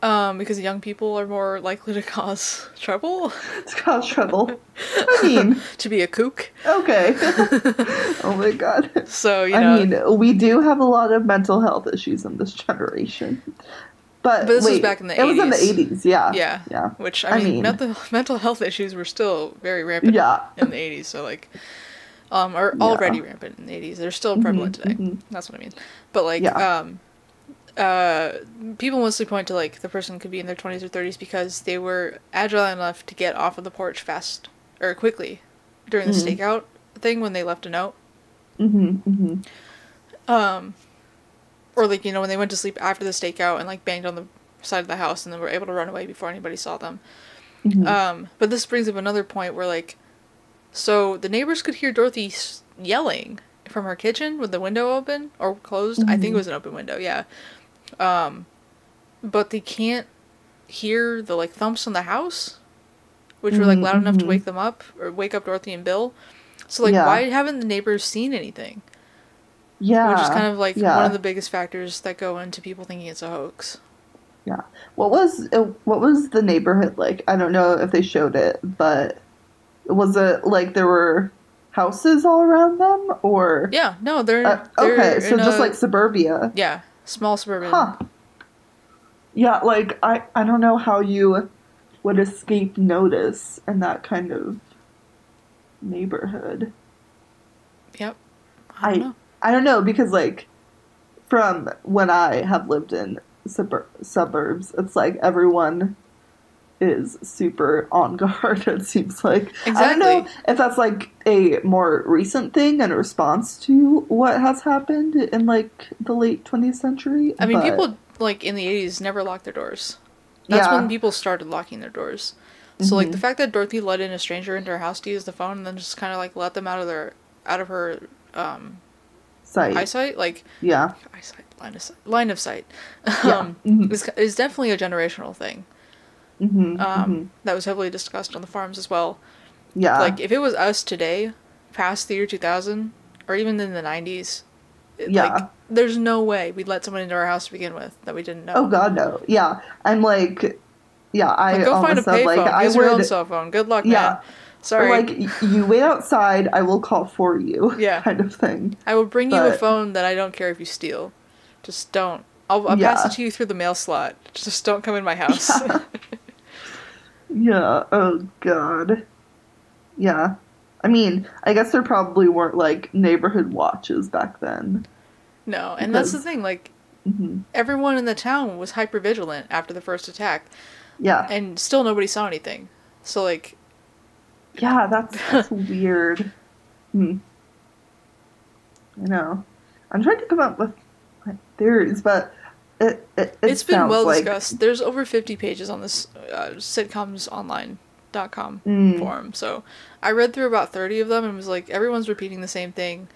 Because young people are more likely to cause trouble.
It's cause trouble. I mean,
To be a kook.
okay. Oh my god.
So,
I mean, we do have a lot of mental health issues in this generation.
but
But
this was
wait,
back in the
it was in the
80s.
80s, yeah.
Yeah.
Yeah.
Which, I
I
mean,
mean,
mental health issues were still very rampant
yeah.
in the 80s, so, like, are
Yeah.
already rampant in the 80s. They're still
Mhm.
prevalent today.
Mhm.
That's what I mean. But, like,
Yeah.
people mostly point to, like, the person could be in their 20s or 30s because they were agile enough to get off of the porch fast, or quickly, during the
Mhm.
stakeout thing when they left a note.
Mhm. Mhm.
Or, like, when they went to sleep after the stakeout and, like, banged on the side of the house and then were able to run away before anybody saw them.
Mhm.
But this brings up another point where, like, so the neighbors could hear Dorothy yelling from her kitchen with the window open or closed. I think it
Mhm.
was an open window, yeah. But they can't hear the, like, thumps on the house, which were, like,
Mhm.
loud enough to
Mhm.
wake them up or wake up Dorothy and Bill. So, like,
Yeah.
why haven't the neighbors seen anything? Which is
Yeah.
kind of, like, one of
Yeah.
the biggest factors that go into people thinking it's a hoax.
Yeah. What was the neighborhood like? I don't know if they showed it, but was it like there were houses all around them or
Yeah, no, they're
okay, so
in
just
a,
like suburbia.
yeah, small suburban.
Huh. Yeah, like I don't know how you would escape notice in that kind of neighborhood.
Yep. I don't
I
know.
I don't know because like from when I have lived in suburbs, it's like everyone is super on guard, it seems like. I don't know
Exactly.
if that's like a more recent thing in response to what has happened in like the late 20th century,
I mean,
but
people, like, in the 80s never locked their doors. That's when
yeah.
people started locking their doors. So, like, the
Mhm.
fact that Dorothy let in a stranger into her house to use the phone and then just kind of, like, let them out of out of her
Sight.
eyesight, like
Yeah.
eyesight, line of sight,
Yeah. Mm-hmm.
is definitely a generational thing.
Mm-hmm. Mm-hmm.
That was heavily discussed on the forums as well.
Yeah.
Like, if it was us today, past the year 2000, or even in the 90s, like, there's no way we'd let someone into our house to begin with that we didn't know.
Oh God, no. Yeah. I'm like, yeah, I
go find a
almost said, like,
payphone.
I
Use
would...
your own cell phone. Good luck, man. Sorry.
Or, like, you wait outside, I will call for you.
Yeah.
Kind of thing.
I will bring you a phone that I don't care if you steal. Just don't. I'll pass it to you through the mail slot. Just don't come in my house.
Yeah. Oh God. Yeah. I mean, I guess there probably weren't, like, neighborhood watches back then.
No, and that's the thing, like, everyone in the town was hyper-vigilant after the first attack.
Yeah.
And still nobody saw anything. So, like...
Yeah, that's weird. I know. I'm trying to come up with theories, but it's
been well discussed. There's over 50 pages on this sitcomsonline.com forum. So I read through about 30 of them and was like, everyone's repeating the same thing.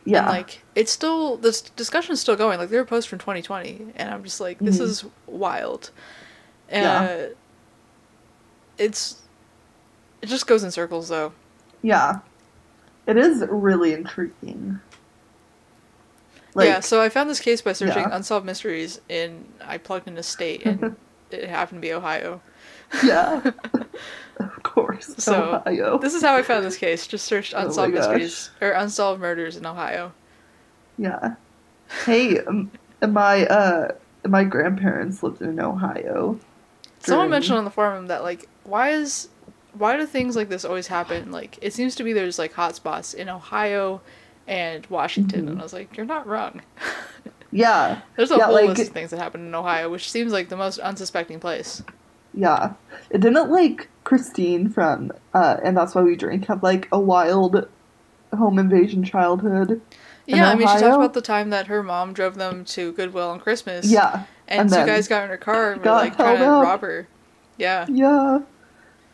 Yeah. And, like, it's still, this discussion's still going. Like, there were posts from 2020, and I'm just like, this is wild. It just goes in circles, though.
Yeah. It is really intriguing. Like,
yeah, so I found this case by searching Unsolved Mysteries I plugged in a state, and it happened to be Ohio.
Yeah. Of course.
So,
Ohio.
This is how I found this case. Just searched Unsolved Mysteries, or Unsolved Murders in Ohio.
Yeah. Hey, my grandparents lived in Ohio.
Someone mentioned on the forum that, like, why do things like this always happen? Like, it seems to be there's, like, hotspots in Ohio and Washington, and I was like, you're not wrong.
Yeah.
There's a whole list of things that happen in Ohio, which seems like the most unsuspecting place.
Yeah. It didn't, like, Christine from And That's Why We Drink have, like, a wild home invasion childhood.
Yeah, I mean, she talked about the time that her mom drove them to Goodwill on Christmas.
Yeah.
And two guys got in her car and were, like, trying to rob her. Yeah.
Yeah.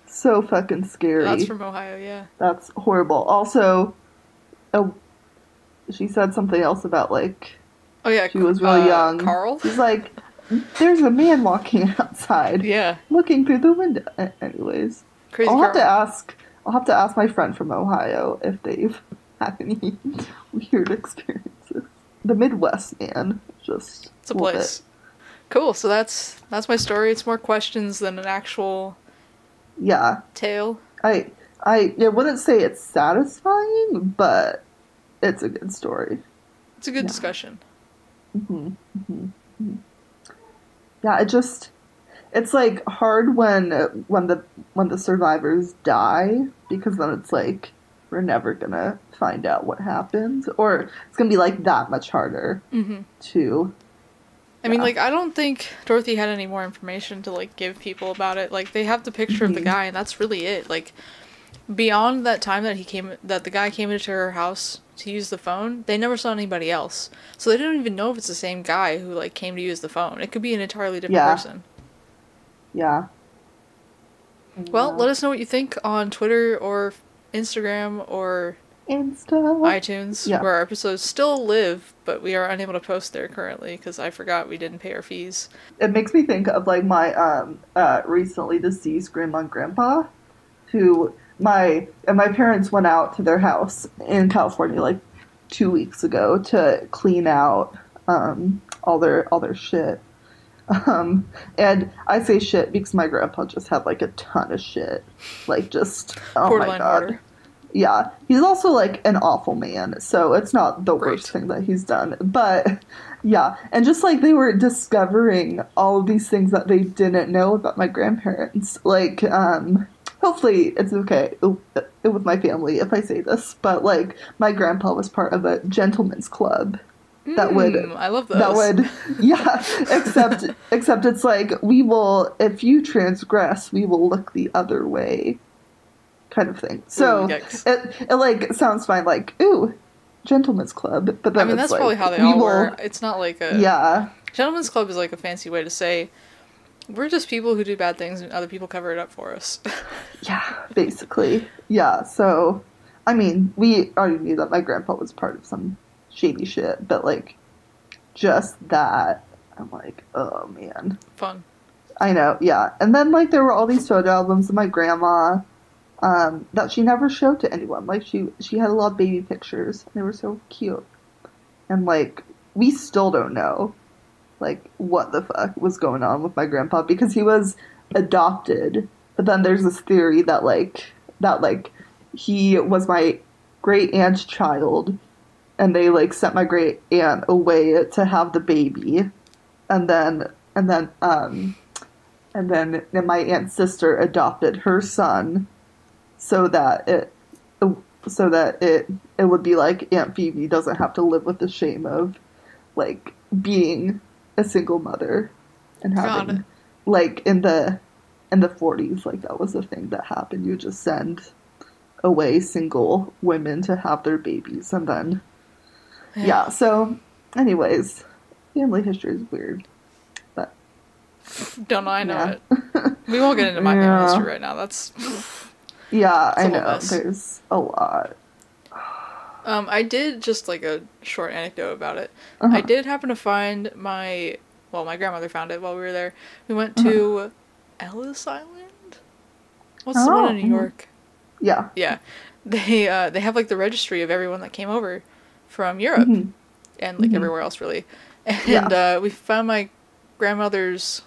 So fucking scary.
That's from Ohio, yeah.
That's horrible. Also, she said something else about, like...
Oh, yeah.
She was really young.
Carl?
She's like, there's a man walking outside.
Yeah.
Looking through the window. Anyways.
Crazy
I'll have
to
ask my friend from Ohio if they've had any weird experiences. The Midwest, man. Just...
It's a place. Cool, so that's my story. It's more questions than an actual...
Yeah.
Tale.
I wouldn't say it's satisfying, but it's a good story.
It's a good discussion.
Yeah, it's like hard when the survivors die, because then it's like we're never gonna find out what happened, or it's gonna be like that much harder to...
I mean, like, I don't think Dorothy had any more information to, like, give people about it. Like, they have the picture of the guy, and that's really it. Like, beyond that time that the guy came into her house to use the phone, they never saw anybody else. So they don't even know if it's the same guy who, like, came to use the phone. It could be an entirely different person.
Yeah.
Well, let us know what you think on Twitter or Instagram or iTunes, where our episodes still live, but we are unable to post there currently because I forgot we didn't pay our fees.
It makes me think of, like, my recently deceased grandma and grandpa, who my parents went out to their house in California like 2 weeks ago to clean out all their shit. And I say shit because my grandpa just had, like, a ton of shit, like, just
borderline
my god.
Murder.
Yeah, he's also, like, an awful man, so it's not the worst thing that he's done. But, yeah, and just, like, they were discovering all of these things that they didn't know about my grandparents. Like, hopefully it's okay with my family if I say this, but, like, my grandpa was part of a gentleman's club. That would...
I love those.
That would... Yeah, except it's like, if you transgress, we will look the other way. Kind of thing. So it like sounds fine, like, ooh, gentleman's club, but then
I mean, that's
like,
probably how they all were. It's not like a...
Yeah.
Gentleman's club is like a fancy way to say, we're just people who do bad things and other people cover it up for us.
Yeah, basically. Yeah, so, I mean, we already knew that my grandpa was part of some shady shit, but like, just that, I'm like, oh man.
Fun.
I know, yeah. And then like there were all these photo albums of my grandma that she never showed to anyone. Like she had a lot of baby pictures. They were so cute. And like we still don't know like what the fuck was going on with my grandpa because he was adopted. But then there's this theory that he was my great aunt's child and they like sent my great aunt away to have the baby. And then and then then my aunt's sister adopted her son so that it would be like Aunt Phoebe doesn't have to live with the shame of like being a single mother and having like in the 40s like that was a thing that happened. You just send away single women to have their babies and then yeah. So anyways, family history is weird. But
don't know, I know it. We won't get into my family history right now. That's
yeah, I know. There's a lot.
I did just like a short anecdote about it. I did happen to find my grandmother found it while we were there. We went to Ellis Island. What's the one in New York?
Yeah.
Yeah. They have like the registry of everyone that came over from Europe and like everywhere else really. And we found my grandmother's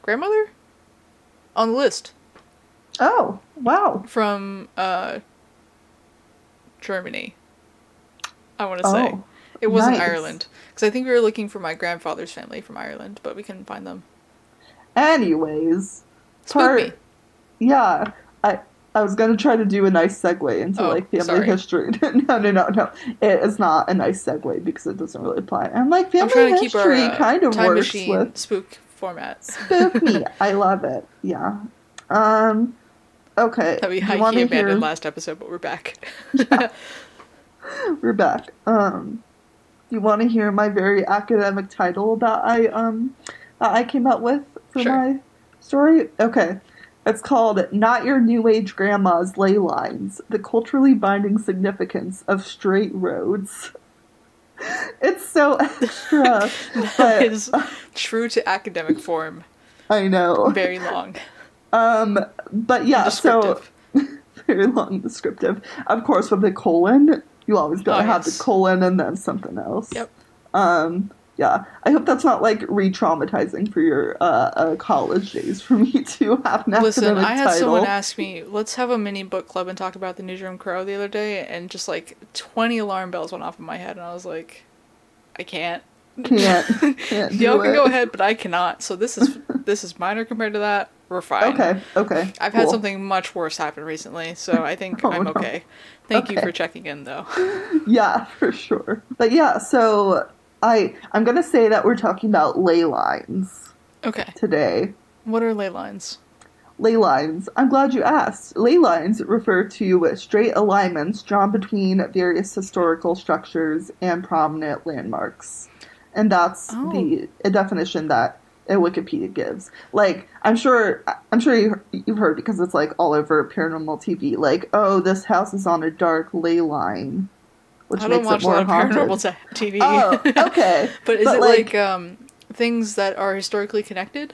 grandmother on the list.
Oh, wow.
From Germany. I want to say. It wasn't Ireland. Because I think we were looking for my grandfather's family from Ireland, but we couldn't find them.
Anyways.
Spook me.
Yeah. I was going to try to do a nice segue into like family history. No. It is not a nice segue because it doesn't really apply. And like family history kind of
time
works
machine
with
spook format.
Spook me. I love it. Yeah. Okay.
That we high-key abandoned last episode, but we're back.
Yeah. We're back. You want to hear my very academic title that I came up with for my story? Okay. It's called Not Your New Age Grandma's Ley Lines, The Culturally Binding Significance of Straight Roads. It's so extra.
That is true to academic form.
I know.
Very long.
But yeah, so very long descriptive. Of course, with the colon, you always gotta have the colon and then something else.
Yep.
Yeah. I hope that's not like re-traumatizing for your college days for me to have an academic
I had
title.
someone ask me, let's have a mini book club and talk about the Newsroom Crow the other day, and just like 20 alarm bells went off in my head, and I was like, I can't.
Can't
Y'all can go ahead, but I cannot. So this is minor compared to that. We're fine.
Okay.
I've had something much worse happen recently, so I think I'm okay. Thank you for checking in, though.
Yeah, for sure. But yeah, so I'm gonna say that we're talking about ley lines.
Okay.
Today.
What are ley lines?
Ley lines. I'm glad you asked. Ley lines refer to straight alignments drawn between various historical structures and prominent landmarks. And that's the definition that Wikipedia gives. Like, I'm sure you've heard because it's like all over paranormal TV. Like, oh, this house is on a dark ley line, which makes it more haunted. I don't watch a lot of paranormal TV. Oh, okay.
But is it like things that are historically connected?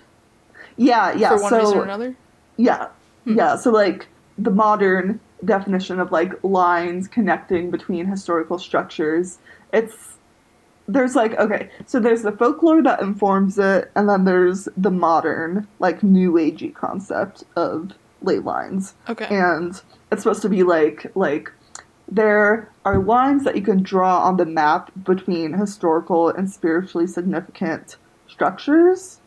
Yeah.
For one reason or another.
Yeah, yeah. So like the modern definition of like lines connecting between historical structures, there's the folklore that informs it, and then there's the modern, like, new agey concept of ley lines.
Okay.
And it's supposed to be like there are lines that you can draw on the map between historical and spiritually significant structures,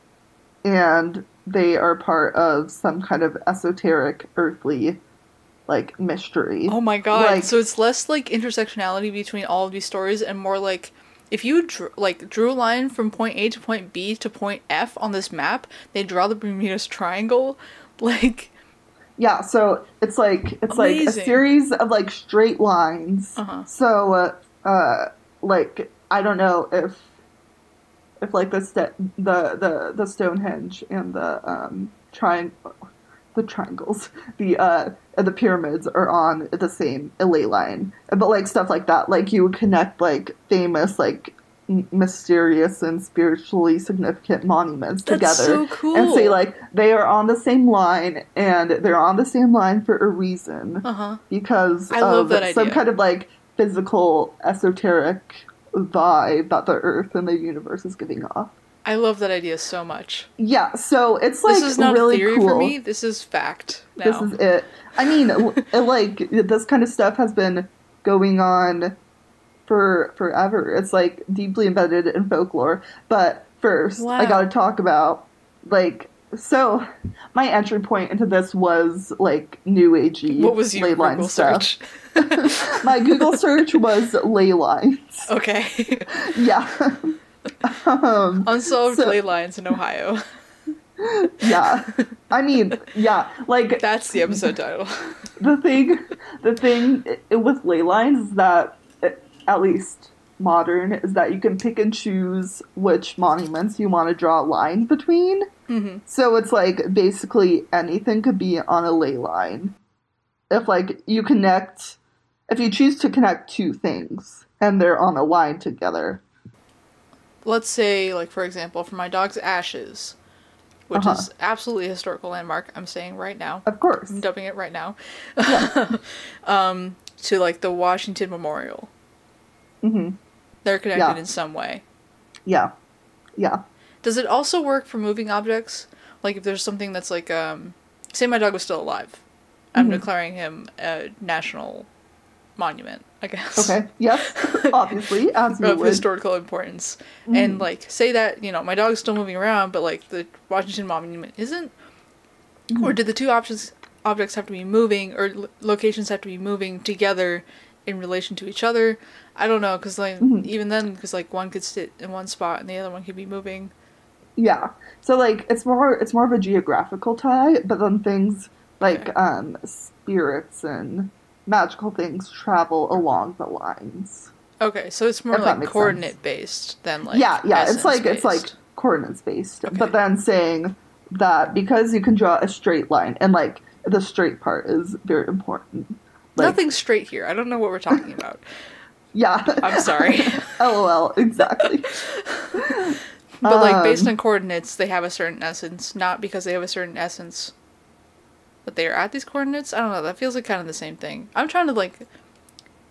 and they are part of some kind of esoteric, earthly, like, mystery.
Oh my god, like, so it's less, like, intersectionality between all of these stories, and more like, if you drew a line from point A to point B to point F on this map, they draw the Bermuda's Triangle, like...
Yeah, so it's like a series of like straight lines. So like I don't know if like the Stonehenge and the the triangles, the pyramids are on the same ley line. But like stuff like that, like you would connect like famous like mysterious and spiritually significant monuments
That's
together
so cool.
and say like they are on the same line and they're on the same line for a reason because
I love that
of some
idea.
kind of like physical esoteric vibe that the earth and the universe is giving off.
I love that idea so much.
Yeah, so it's like
This is not
really
theory
cool.
for me. This is fact now.
This is it. I mean, like this kind of stuff has been going on for forever. It's like deeply embedded in folklore. But first,
Wow.
I got to talk about like so. My entry point into this was like new agey
What was your
ley line
Google
stuff.
search?
My Google search was ley lines.
Okay.
Yeah.
Unsolved ley lines in Ohio.
Yeah. I mean, yeah, like
That's the episode title.
the thing with ley lines is that, at least modern, is that you can pick and choose which monuments you want to draw lines between.
Mm-hmm.
So it's like basically anything could be on a ley line. If like if you choose to connect two things and they're on a line together.
Let's say, like, for example, for my dog's ashes, which is absolutely a historical landmark, I'm saying right now.
Of course.
I'm dubbing it right now.
Yeah.
To, like, the Washington Memorial.
Mm-hmm.
They're connected in some way.
Yeah. Yeah.
Does it also work for moving objects? Like, if there's something that's like, say my dog was still alive. I'm declaring him a national monument, I guess.
Okay. Yes. Obviously, as you
of
would.
historical importance. And, like, say that, you know, my dog's still moving around, but, like, the Washington Monument isn't? Or did the two objects have to be moving, or locations have to be moving together in relation to each other? I don't know, because, like, even then, because, like, one could sit in one spot and the other one could be moving.
Yeah. So, like, it's more of a geographical tie, but then things like spirits and magical things travel along the lines.
Okay, so it's more like coordinate based than like
it's like coordinates based. Okay. But then saying that because you can draw a straight line and like the straight part is very important. Like,
nothing's straight here. I don't know what we're talking about.
Yeah.
I'm sorry.
LOL, exactly.
But like based on coordinates, they have a certain essence, not because they have a certain essence but they are at these coordinates. I don't know, that feels like kind of the same thing. I'm trying to like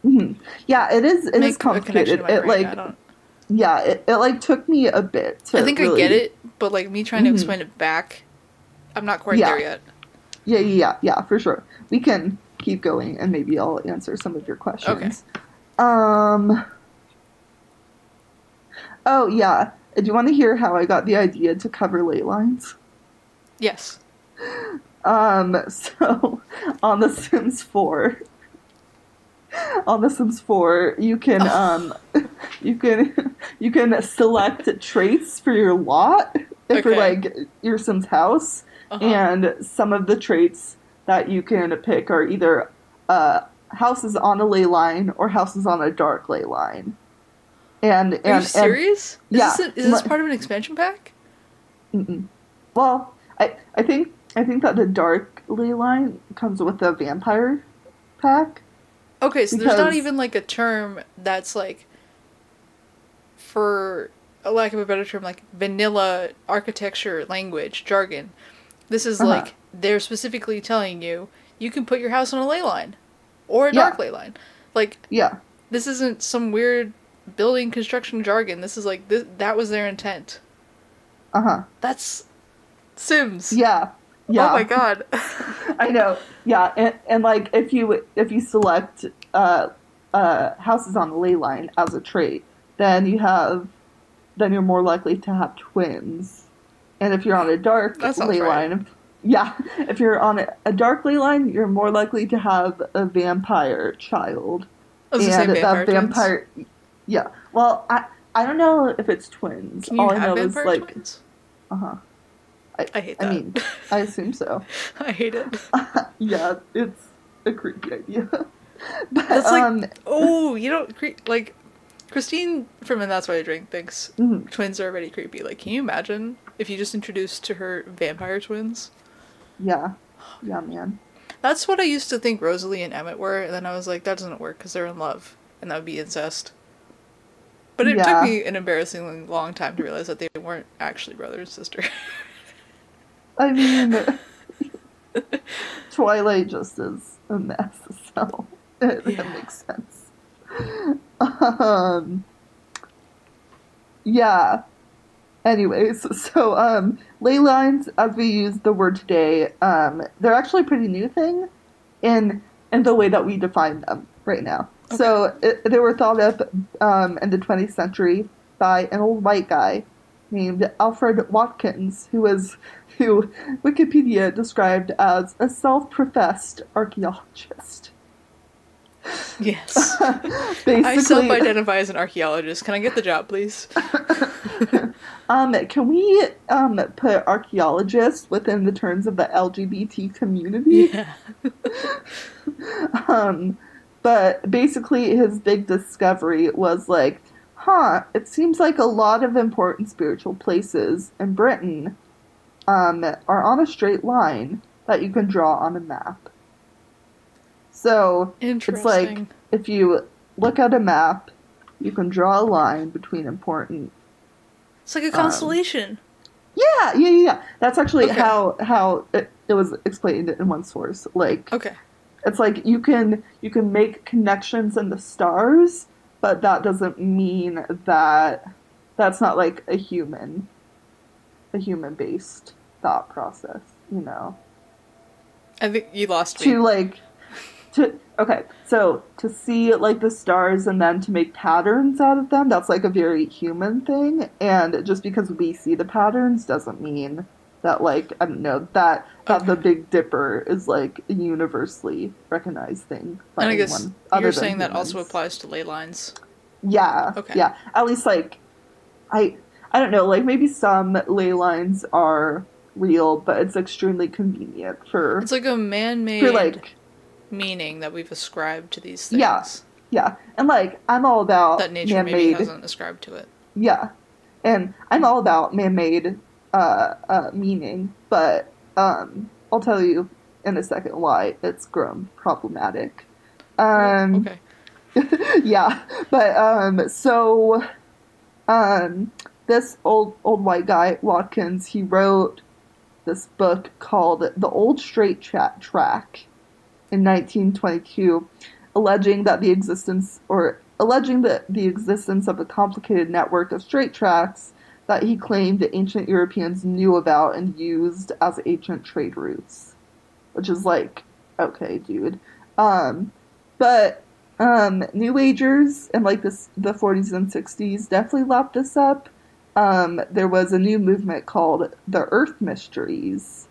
yeah, it is complicated. It like yeah, it like took me a bit to
I think really... I get it, but like me trying to explain it back, I'm not quite there yet.
Yeah, for sure. We can keep going and maybe I'll answer some of your questions.
Okay.
Oh yeah. Do you want to hear how I got the idea to cover ley lines?
Yes.
So on The Sims 4, you can you can select traits for your lot for like your Sims house, and some of the traits that you can pick are either houses on a ley line or houses on a dark ley line. And
are you serious?
Yeah.
Is this part of an expansion pack?
Well, I think that the dark ley line comes with the vampire pack.
Okay, so there's not even like a term that's like, for a lack of a better term, like vanilla architecture language jargon. This is like they're specifically telling you can put your house on a ley line or a dark ley line. Like this isn't some weird building construction jargon. This is like that was their intent. That's Sims.
Yeah.
Oh my god.
I know. Yeah, and like if you select houses on the ley line as a trait, then you're more likely to have twins. And if you're on a dark ley line, if you're on a dark ley line, you're more likely to have a vampire child.
And that vampire
twins? Yeah. Well, I don't know if it's twins.
Can you
All
have
I know
vampire
is like
twins?
I
hate that.
I mean, I assume so.
I hate it.
Yeah, it's a creepy idea. But,
that's like, you don't like Christine from And That's Why I Drink thinks twins are already creepy. Like, can you imagine if you just introduced to her vampire twins?
Yeah. Yeah, man.
That's what I used to think Rosalie and Emmett were, and then I was like, that doesn't work because they're in love, and that would be incest. But it took
Yeah.
me an embarrassingly long time to realize that they weren't actually brother and sister.
I mean, Twilight just is a mess, so it
Yeah.
makes sense. Um, yeah. Anyways, so ley lines, as we use the word today, they're actually a pretty new thing in the way that we define them right now.
Okay.
So they were thought up in the 20th century by an old white guy named Alfred Watkins, who Wikipedia described as a self-professed archaeologist.
Yes. I
Basically,
self-identify as an archaeologist. Can I get the job, please?
can we put archaeologists within the terms of the LGBT community?
Yeah.
Um, but basically, his big discovery was like, it seems like a lot of important spiritual places in Britain are on a straight line that you can draw on a map. So it's like
Interesting.
if you look at a map, you can draw a line between important.
It's like a
Um,
constellation.
yeah. That's actually
Okay.
how it was explained in one source. Like
Okay.
it's like you can make connections in the stars, but that doesn't mean that that's not like a human based thought process, you know.
I think you lost me.
To like to okay, so to see like the stars and then to make patterns out of them, that's like a very human thing. And just because we see the patterns doesn't mean that like I don't know that
Okay.
the Big Dipper is like a universally recognized thing by
And I guess
anyone other
you're
than
saying that also
humans.
applies to ley lines.
Yeah,
Okay.
yeah. At least like I I don't know, like maybe some ley lines are real, but it's extremely convenient
It's like a
for
man-made
like
meaning that we've ascribed to these
yeah,
things
yeah. And like I'm all
that
about
nature maybe
man-made,
hasn't ascribed to it.
yeah. And I'm all about man-made meaning, but I'll tell you in a second why it's grown problematic.
Oh,
Um
okay.
yeah, but um this old white guy Watkins, he wrote this book called The Old Straight Track in 1922, alleging that the existence of a complicated network of straight tracks that he claimed the ancient Europeans knew about and used as ancient trade routes, which is like, okay, dude. But New Agers in like the 40s and 60s definitely lapped this up. There was a new movement called the Earth Mysteries,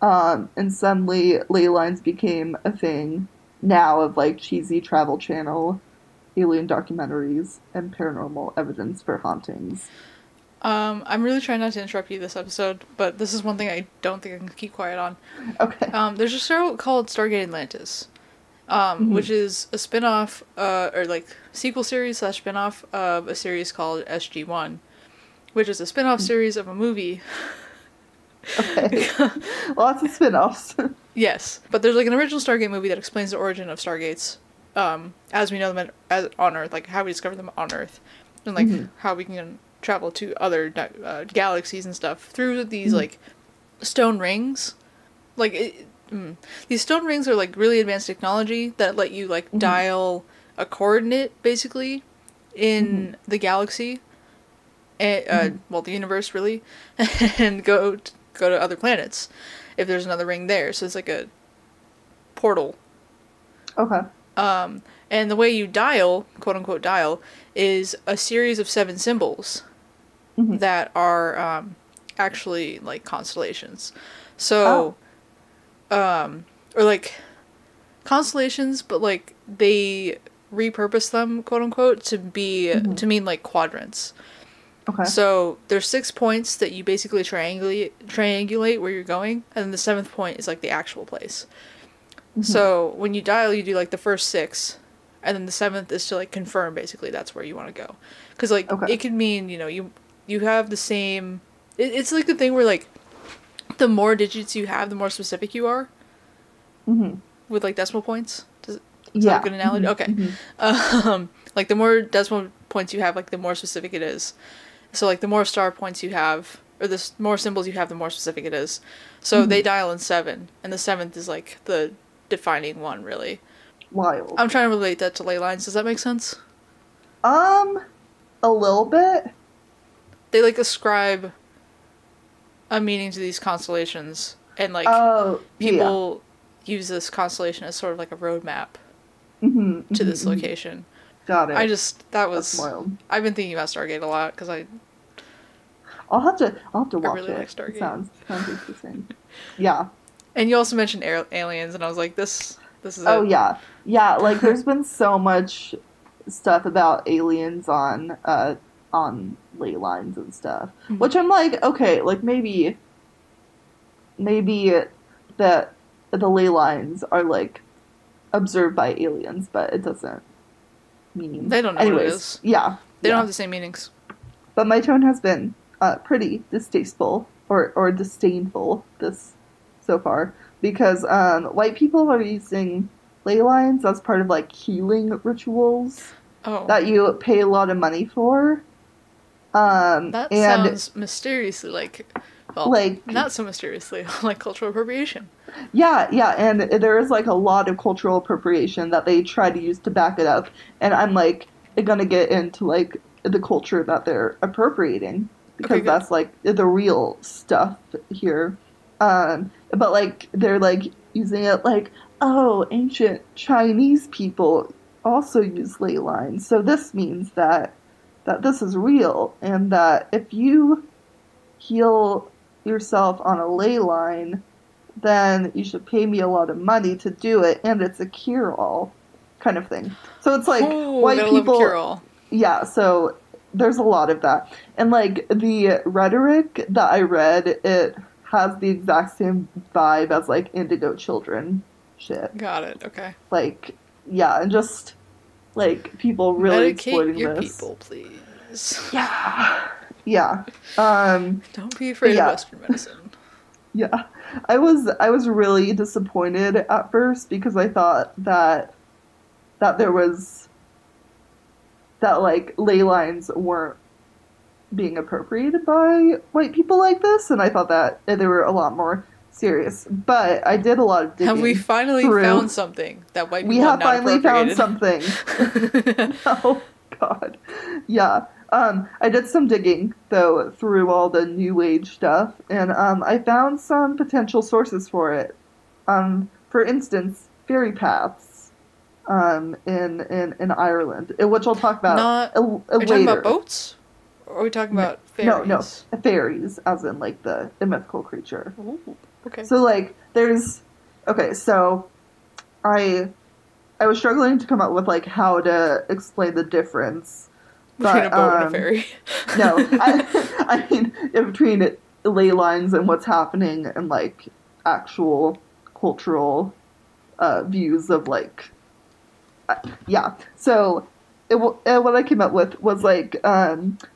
and suddenly ley lines became a thing now of like cheesy Travel Channel, alien documentaries, and paranormal evidence for hauntings.
I'm really trying not to interrupt you this episode, but this is one thing I don't think I can keep quiet on.
Okay.
There's a show called Stargate Atlantis,
Hmm.
which is a spin-off, or like sequel series slash spin-off of a series called SG-1, which is a spin-off series of a movie.
Okay. Lots of spin-offs.
Yes, but there's like an original Stargate movie that explains the origin of Stargates, as we know them on Earth, like how we discovered them on Earth, and like
Hmm.
how we can travel to other galaxies and stuff through these
Hmm.
like stone rings. These stone rings are like really advanced technology that let you like
Hmm.
dial a coordinate basically
Hmm.
in the galaxy, and
Hmm.
well, the universe really, and go to other planets if there's another ring there. So it's like a portal.
Okay.
And the way you dial, quote unquote dial, is a series of 7 symbols
Hmm.
that are actually like constellations.
Oh.
So, or like constellations, but like they repurpose them, quote unquote,
Hmm.
to mean like quadrants.
Okay.
So there's 6 points that you basically triangulate where you're going, and then the 7th point is like the actual place.
Hmm.
So when you dial, you do like the first 6, and then the 7th is to like confirm basically that's where you want to go, because like
Okay.
it could mean you have the same. It's like the thing where like the more digits you have, the more specific you are.
Mm-hmm.
with like decimal points. Is that
Yeah.
a good analogy? Okay. Like the more decimal points you have, like the more specific it is. So like the more star points you have, or the more symbols you have, the more specific it is. So they dial in 7, and the 7th is like the defining one, really.
Wild.
I'm trying to relate that to ley lines. Does that make sense?
A little bit.
They like ascribe a meaning to these constellations, and like
Oh, yeah.
people use this constellation as sort of like a roadmap
Mm-hmm,
to this location.
Got it.
That
That's
was
wild.
I've been thinking about Stargate a lot because
I'll have to watch
really
it.
like Stargate.
Sounds interesting. Yeah.
And you also mentioned aliens, and I was like, this is
Oh
it.
yeah. Yeah, like there's been so much stuff about aliens on ley lines and stuff. Which I'm like, okay, like maybe that the ley lines are like observed by aliens, but it doesn't mean
They don't know what it is.
Yeah.
They don't have the same meanings.
But my tone has been pretty distasteful or disdainful this so far because white people are using ley lines as part of like healing rituals that you pay a lot of money for.
That
and
sounds mysteriously like not so mysteriously like cultural appropriation.
Yeah, and there is like a lot of cultural appropriation that they try to use to back it up, and I'm like gonna get into like the culture that they're appropriating because that's like the real stuff here. But like they're like using it like, oh, ancient Chinese people also use ley lines, so this means that this is real, and that if you heal yourself on a ley line, then you should pay me a lot of money to do it, and it's a cure-all kind of thing. So it's like white people. Cure-all. Yeah, so there's a lot of that, and like the rhetoric that I read, it has the exact same vibe as like Indigo Children shit.
Got it. Okay.
Like, yeah, and just like people really exploiting
your
this.
People, please.
Yeah.
Don't be afraid of Western medicine.
Yeah. I was really disappointed at first because I thought that there was that like ley lines weren't being appropriated by white people like this, and I thought that they were a lot more serious. But I did a lot of digging.
Have we finally found something that white people
have finally found something. Oh God. Yeah. I did some digging, though, through all the New Age stuff, and I found some potential sources for it. For instance, fairy paths in Ireland, which I'll talk about
later. Are we talking about boats? Or are we talking about fairies?
No, fairies, as in, like, the mythical creature.
Ooh, okay.
So, like, there's... Okay, so I was struggling to come up with, like, how to explain the difference
between a boat and a fairy.
No, I mean between ley lines and what's happening and like actual cultural views of like yeah. So what I came up with was like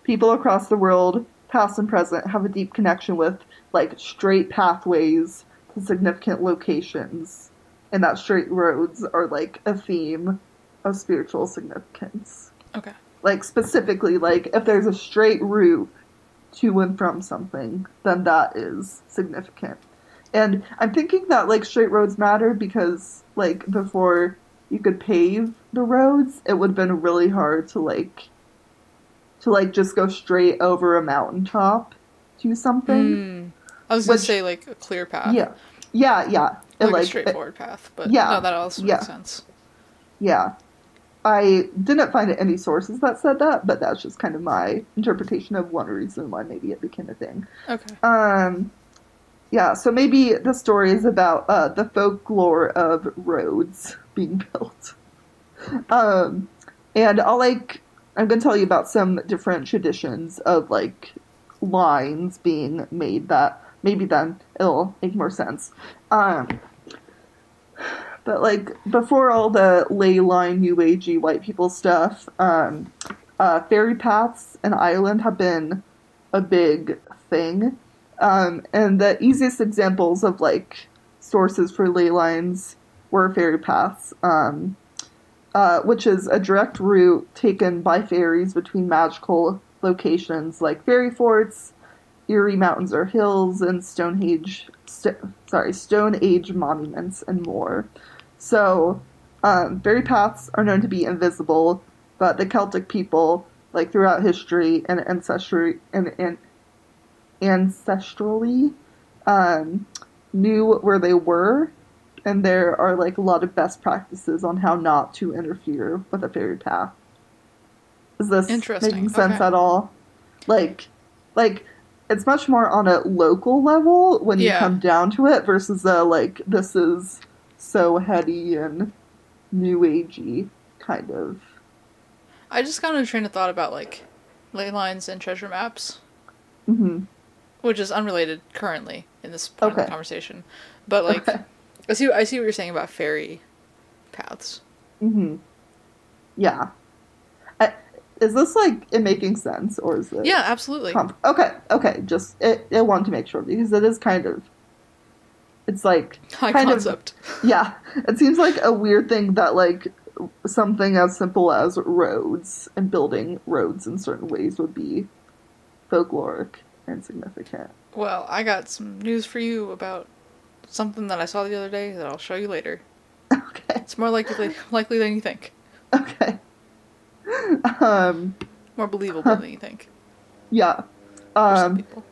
people across the world, past and present, have a deep connection with like straight pathways to significant locations, and that straight roads are like a theme of spiritual significance.
Okay.
Like, specifically, like, if there's a straight route to and from something, then that is significant. And I'm thinking that, like, straight roads matter because, like, before you could pave the roads, it would have been really hard to just go straight over a mountaintop to something.
I was going to say, like, a clear path.
Yeah.
Like a straightforward path, but no, that also makes sense.
Yeah. I didn't find any sources that said that, but that's just kind of my interpretation of one reason why maybe it became a thing.
Okay.
Yeah, so maybe the story is about the folklore of roads being built. And I'm going to tell you about some different traditions of, like, lines being made that maybe then it'll make more sense. But, like, before all the ley line, new agey white people stuff, fairy paths in Ireland have been a big thing. And the easiest examples of, like, sources for ley lines were fairy paths, which is a direct route taken by fairies between magical locations like fairy forts, eerie mountains or hills, and Stone Age monuments, and more. So, fairy paths are known to be invisible, but the Celtic people, like throughout history and ancestrally, knew where they were, and there are like a lot of best practices on how not to interfere with a fairy path. Is this making sense
Okay.
at all? Like, like it's much more on a local level when you
Yeah.
come down to it versus like this is so heady and new agey kind of.
I just got a train of thought about like ley lines and treasure maps,
Hmm.
which is unrelated currently in this point of the
Okay.
conversation. But like,
Okay.
I see what you're saying about fairy paths.
Hmm. Yeah. I, is this like it making sense or is it
Yeah, absolutely.
okay, okay, just it wanted to make sure because it is kind of it's like
High
kind of
concept.
yeah, it seems like a weird thing that like something as simple as roads and building roads in certain ways would be folkloric and significant.
Well, I got some news for you about something that I saw the other day that I'll show you later.
Okay.
It's more likely than you think.
Okay. Um
More believable than you think
yeah.
for some
Um
people.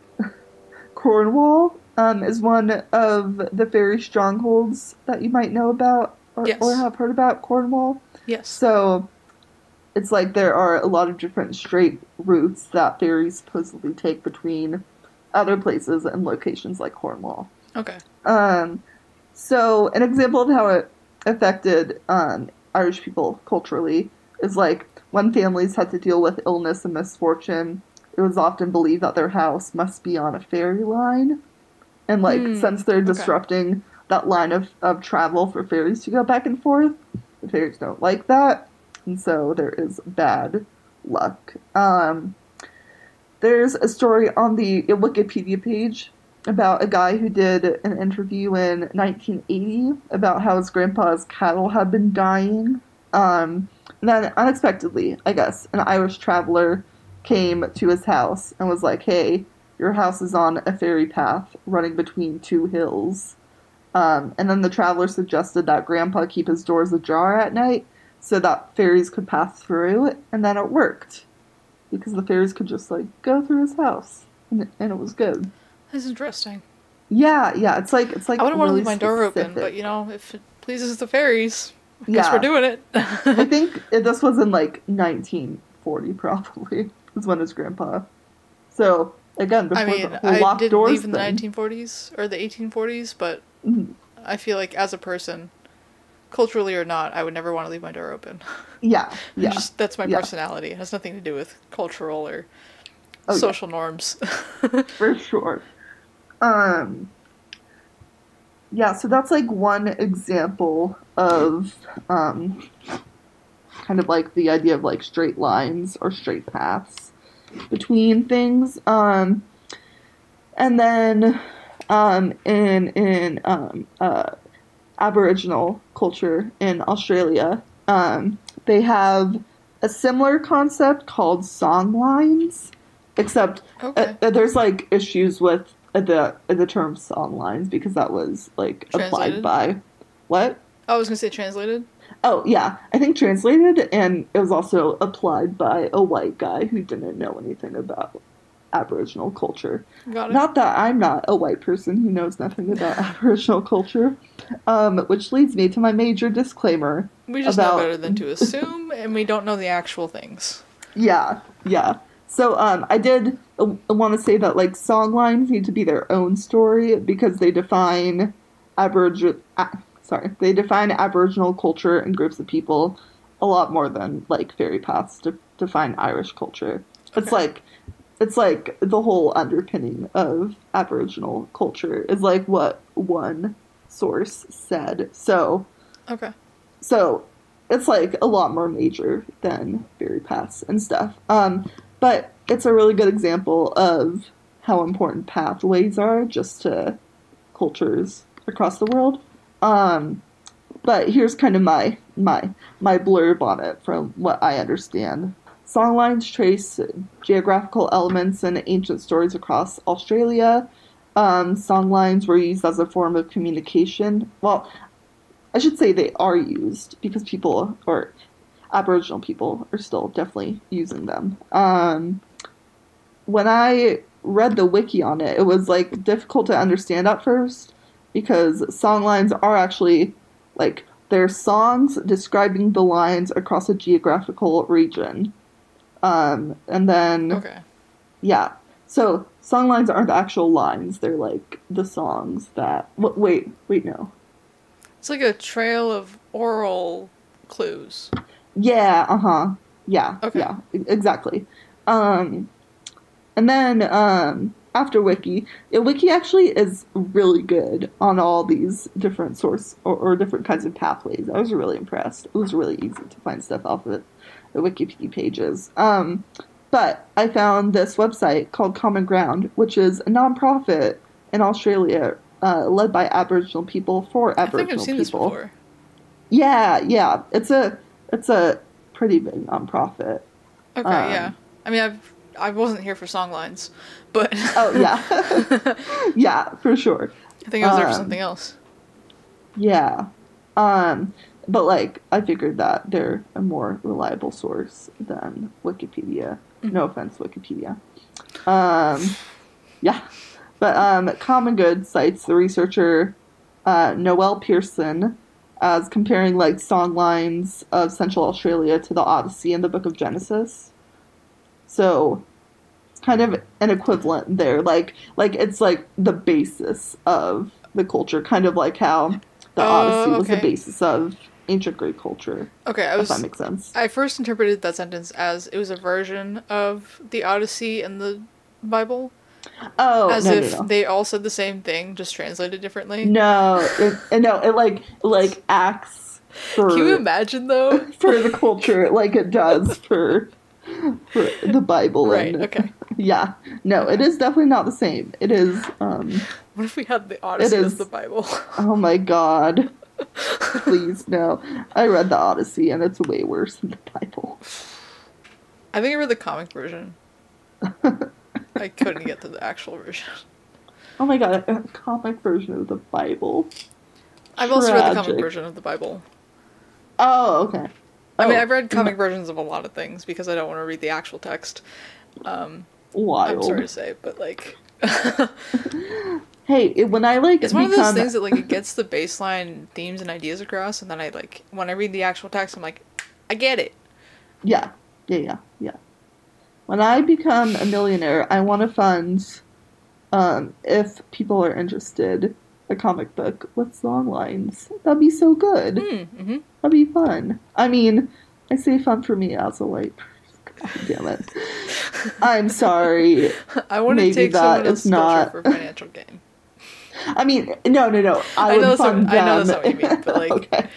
Cornwall is one of the fairy strongholds that you might know about or
Yes.
have heard about Cornwall.
Yes.
So it's like there are a lot of different straight routes that fairies supposedly take between other places and locations like Cornwall.
Okay.
Um, so an example of how it affected Irish people culturally is like when families had to deal with illness and misfortune, it was often believed that their house must be on a fairy line. And like since they're
Okay.
disrupting that line of travel for fairies to go back and forth, the fairies don't like that. And so there is bad luck. There's a story on the Wikipedia page about a guy who did an interview in 1980 about how his grandpa's cattle had been dying. And then unexpectedly, I guess, an Irish traveler came to his house and was like, "Hey, your house is on a fairy path running between two hills." And then the traveler suggested that Grandpa keep his doors ajar at night so that fairies could pass through, and then it worked because the fairies could just like go through his house, and it was good.
This is interesting.
Yeah, yeah, it's like
I wouldn't want to
really
leave my door open, but
specific.
you know, if it pleases the fairies, I guess we're
Yeah,
doing it.
I think this was in like 1940 probably is when his grandpa. So again,
I
before the
mean,
whole
I
locked
didn't
doors
leave in the
thing.
1940s or the 1840s, but
Mhm.
I feel like as a person, culturally or not, I would never want to leave my door open.
Yeah, yeah,
Just that's my
yeah.
personality. It has nothing to do with cultural or
Oh yeah,
social norms.
for sure. Um, yeah, so that's like one example of kind of like the idea of like straight lines or straight paths between things. And then in Aboriginal culture in Australia, they have a similar concept called song lines, except
Okay.
there's like issues with the term song lines because that was like applied
Translated?
by what?
I was gonna say translated.
Oh yeah, I think translated, and it was also applied by a white guy who didn't know anything about Aboriginal culture.
Got it.
Not that I'm not a white person who knows nothing about Aboriginal culture, which leads me to my major disclaimer
We just know
about
better than to assume, and we don't know the actual things.
yeah, yeah. So I did want to say that like song lines need to be their own story because they define Aboriginal. They define Aboriginal culture and groups of people a lot more than like fairy paths define Irish culture. It's
Okay.
like it's like the whole underpinning of Aboriginal culture is like what one source said.
Okay.
So it's like a lot more major than fairy paths and stuff. But it's a really good example of how important pathways are just to cultures across the world. Um, But here's kind of my blurb on it from what I understand. Songlines trace geographical elements and ancient stories across Australia. Songlines were used as a form of communication. Well, I should say they are used because people, or Aboriginal people, are still definitely using them. When I read the wiki on it, it was like difficult to understand at first because songlines are actually like they're songs describing the lines across a geographical region. And then
Okay.
yeah. So songlines aren't the actual lines, they're like the songs that wait, no.
It's like a trail of oral clues.
Yeah, uh-huh. Yeah,
Okay.
yeah, exactly. And then after Wiki, Wiki actually is really good on all these different source or different kinds of pathways. I was really impressed. It was really easy to find stuff off of the Wikipedia pages. But I found this website called Common Ground, which is a nonprofit in Australia led by Aboriginal people for Aboriginal people.
I think I've seen this before.
Yeah, yeah. It's a pretty big nonprofit.
Okay, yeah. I mean, I wasn't here for songlines, but
oh yeah, yeah, for sure.
I think I was there for something else.
Yeah, but like I figured that they're a more reliable source than Wikipedia. Mm-hmm. No offense, Wikipedia. Yeah, but Common Good cites the researcher Noelle Pearson as comparing like songlines of Central Australia to the Odyssey and the Book of Genesis. So it's kind of an equivalent there. Like it's like the basis of the culture, kind of like how the Odyssey was the basis of ancient Greek culture.
Okay,
if that makes sense.
I first interpreted that sentence as it was a version of the Odyssey and the Bible.
Oh,
as
no,
if
no.
they all said the same thing, just translated differently.
No, it like acts for.
Can you imagine though?
For the culture, like it does for the Bible.
Right.
And,
okay.
Yeah. No, it is definitely not the same. It is.
What if we had the Odyssey as the Bible?
Oh my God. Please no. I read the Odyssey and it's way worse than the Bible.
I think I read the comic version. I couldn't get to the actual version.
Oh my God, a comic version of the Bible.
I've also read the comic version of the Bible.
Oh, okay.
I mean, I've read comic versions of a lot of things because I don't want to read the actual text.
Wild.
I'm sorry to say, but like...
Hey, when I like
it's one of those things that like it gets the baseline themes and ideas across, and then I like when I read the actual text, I'm like, I get it.
Yeah. When I become a millionaire, I want to fund, if people are interested, a comic book with songlines. That'd be so good.
Mm-hmm.
That'd be fun. I mean, I say fun for me as a white person. God damn it. I'm sorry.
I want to take someone else's culture for financial gain.
I mean, no. I know
that's not what you mean, but like,
okay.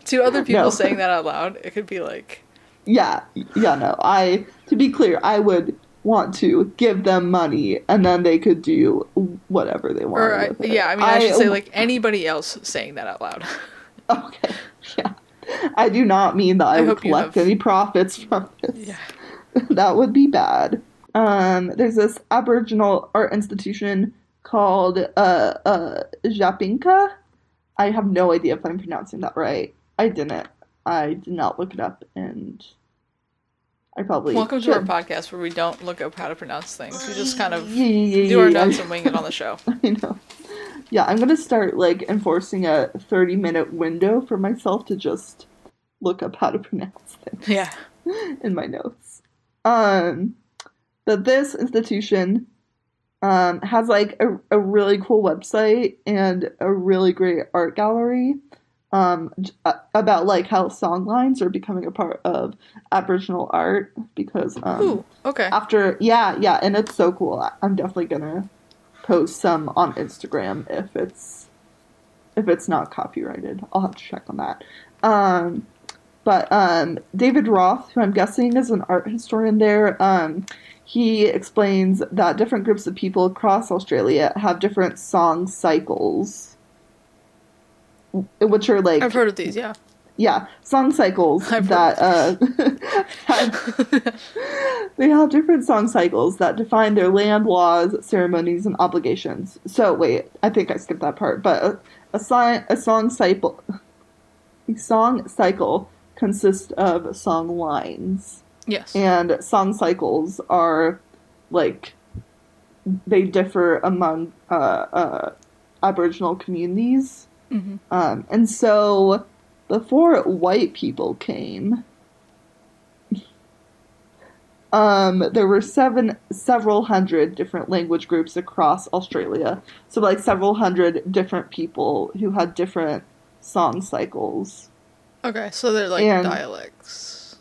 To other people saying that out loud, it could be like,
no. To be clear, I would want to give them money, and then they could do whatever they want.
I should say like anybody else saying that out loud.
Okay, yeah. I do not mean that I would collect any profits from this.
Yeah.
That would be bad. There's this Aboriginal art institution called Japinka. I have no idea if I'm pronouncing that right. I did not look it up, and I probably
Welcome to our podcast where we don't look up how to pronounce things. We just kind of do our notes and wing it on the show.
I know. Yeah, I'm gonna start like enforcing a 30-minute window for myself to just look up how to pronounce things.
Yeah.
In my notes. But this institution has like a really cool website and a really great art gallery about like how songlines are becoming a part of Aboriginal art because
Ooh, okay.
And it's so cool. I'm definitely gonna post some on Instagram if it's not copyrighted. I'll have to check on that. But David Roth, who I'm guessing is an art historian there, he explains that different groups of people across Australia have different song cycles. which are like
I've heard of these, yeah.
yeah, song cycles
I've
that
heard
they have different song cycles that define their land laws, ceremonies, and obligations. So wait, I think I skipped that part, but a song cycle consists of song lines,
Yes.
and song cycles are like they differ among Aboriginal communities.
Mm-hmm.
And so before white people came, there were several hundred different language groups across Australia. So like several hundred different people who had different song cycles.
Okay, so they're like
And
dialects.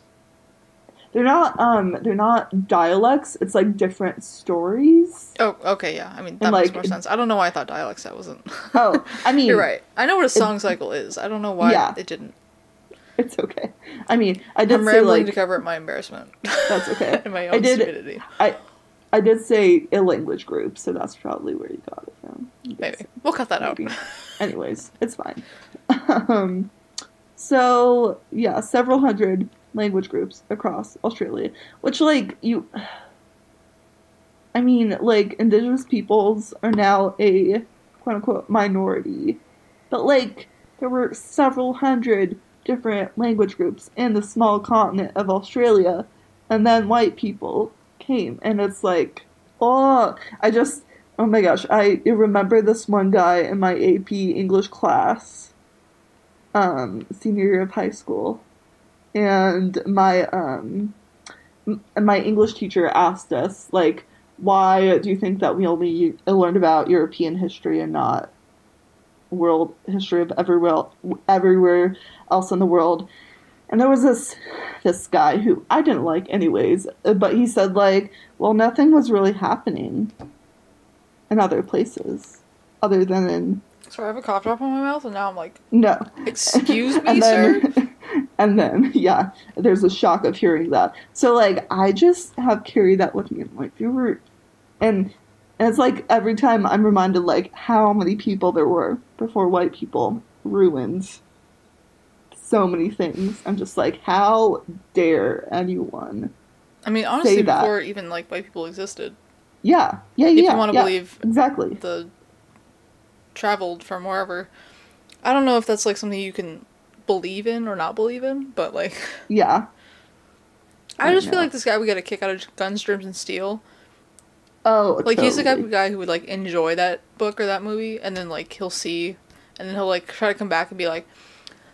they're not dialects, it's like different stories.
Oh, okay, yeah. I mean, that
And
makes
like
more sense. I don't know why I thought dialects, that wasn't...
oh, I mean,
You're right. I know what a song
it,
cycle is. I don't know why
yeah,
it didn't.
it's okay. I mean, I did
I'm
say
rambling to
like
cover up my embarrassment.
that's okay.
And my
I
own
did
stupidity.
I did say a language group, so that's probably where you got it from.
Maybe. We'll cut that
Maybe.
out.
Anyways, it's fine. um, so yeah, several hundred language groups across Australia, which like I mean, like Indigenous peoples are now a quote unquote minority, but like there were several hundred different language groups in the small continent of Australia, and then white people came, and it's like, oh, oh my gosh, I remember this one guy in my AP English class, senior year of high school, and my English teacher asked us like, why do you think that we only learned about European history and not world history of everywhere else in the world? And there was this guy who I didn't like anyways, but he said like, well, nothing was really happening in other places other than in
So I have a cough drop in my mouth, and now I'm like,
no.
excuse me, sir?
And then, yeah, there's a shock of hearing that. So, like, I just have carried that with me. Like, and it's like every time I'm reminded, like, how many people there were before white people ruined so many things. I'm just like, how dare anyone
I mean, honestly,
say that?
before even, like, white people existed.
Yeah.
If you want to believe
exactly.
the traveled from wherever. I don't know if that's, like, something you can believe in or not believe in, but, like...
Yeah.
I just feel like this guy would get a kick out of Guns, Germs, and Steel.
Oh,
like,
totally.
he's the type of guy who would, like, enjoy that book or that movie, and then, like, he'll see, and then he'll, like, try to come back and be like,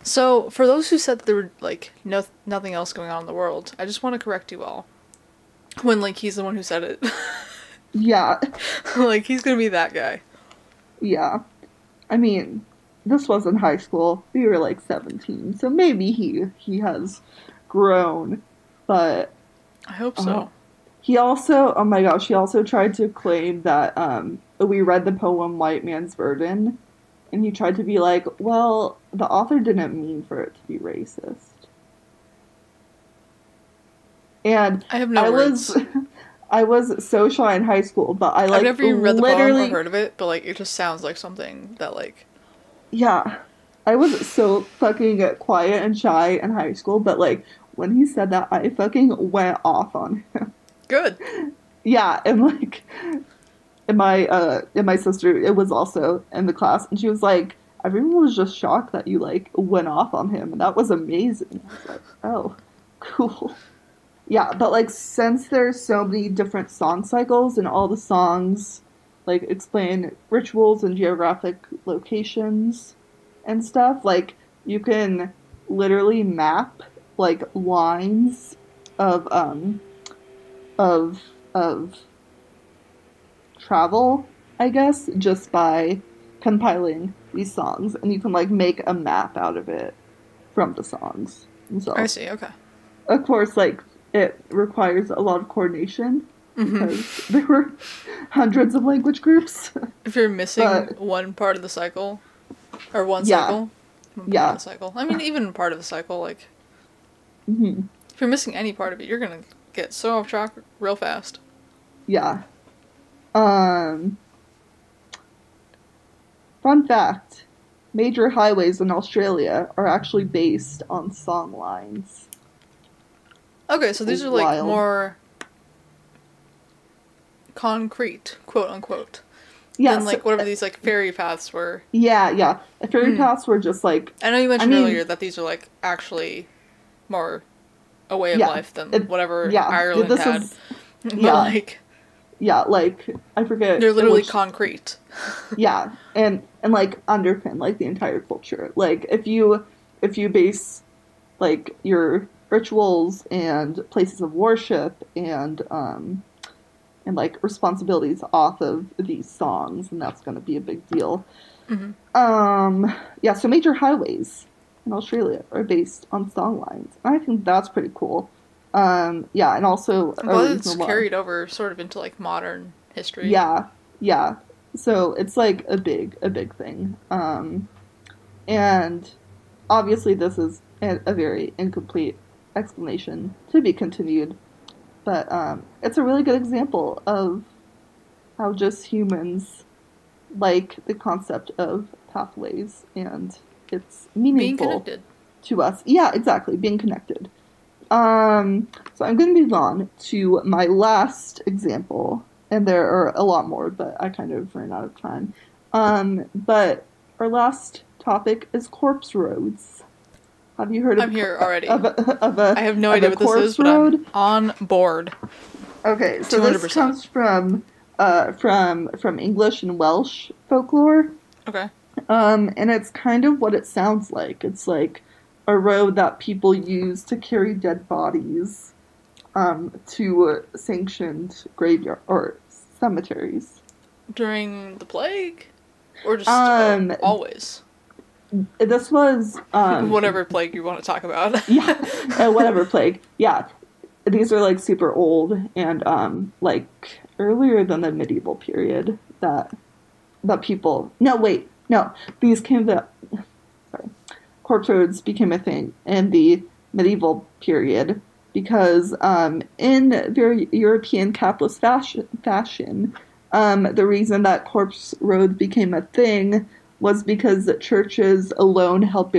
so, for those who said that there were, like, nothing else going on in the world, I just want to correct you all. When, like, he's the one who said it.
Yeah.
Like, he's gonna be that guy.
Yeah. I mean, this was in high school. We were, like, 17, so maybe he has grown, but...
I hope so.
He also, oh my gosh, he also tried to claim that we read the poem White Man's Burden, and he tried to be like, well, the author didn't mean for it to be racist. And
I have no words.
I was so shy in high school, but I like
I've never even read the poem
literally
or heard of it, but like it just sounds like something that like...
Yeah. I was so fucking quiet and shy in high school, but like when he said that, I fucking went off on him.
Good.
Yeah, and like, and my sister, it was also in the class, and she was like, everyone was just shocked that you like went off on him, and that was amazing. I was like, oh, cool. Yeah, but like since there's so many different song cycles and all the songs like explain rituals and geographic locations and stuff, like you can literally map like lines of of travel, I guess, just by compiling these songs, and you can like make a map out of it from the songs. And so,
I see, okay.
of course, like it requires a lot of coordination because there were hundreds of language groups.
If you're missing one part of the cycle, or one cycle, one part of the cycle. I mean, even part of the cycle, like, if you're missing any part of it, you're gonna get so off track real fast.
Yeah. Fun fact. major highways in Australia are actually based on song lines.
Okay, so these are like
Wild.
more concrete, quote unquote,
Yeah,
than like whatever these like ferry paths were.
yeah. The ferry paths were just like,
I know you mentioned earlier that these are like actually more a way of life than whatever Ireland
this
had.
is,
But
yeah,
like,
yeah, like, I forget.
they're literally concrete.
Yeah, and like underpin like the entire culture. Like if you base like your rituals and places of worship and like responsibilities off of these songs, and that's going to be a big deal. Yeah, so major highways in Australia are based on song lines. I think that's pretty cool. Yeah, and also
Well, it's carried over sort of into like modern history.
Yeah. So it's like a big thing. And obviously this is a very incomplete explanation to be continued, but it's a really good example of how just humans like the concept of pathways, and it's meaningful to us. Yeah, exactly, being connected. So I'm going to move on to my last example, and there are a lot more, but I kind of ran out of time. But our last topic is corpse roads. Have you heard of?
I'm here already.
I
have no idea what this is, but I'm on board.
Okay, so 200%. This comes from English and Welsh folklore.
Okay.
And it's kind of what it sounds like. It's like a road that people use to carry dead bodies to sanctioned graveyard or cemeteries.
During the plague? Or just always?
This was...
whatever plague you want to talk about.
Yeah, whatever plague. Yeah. These are like super old and like earlier than the medieval period that people... No, these came to... Sorry. Corpse roads became a thing in the medieval period because in very European capitalist fashion, the reason that corpse roads became a thing was because the churches alone held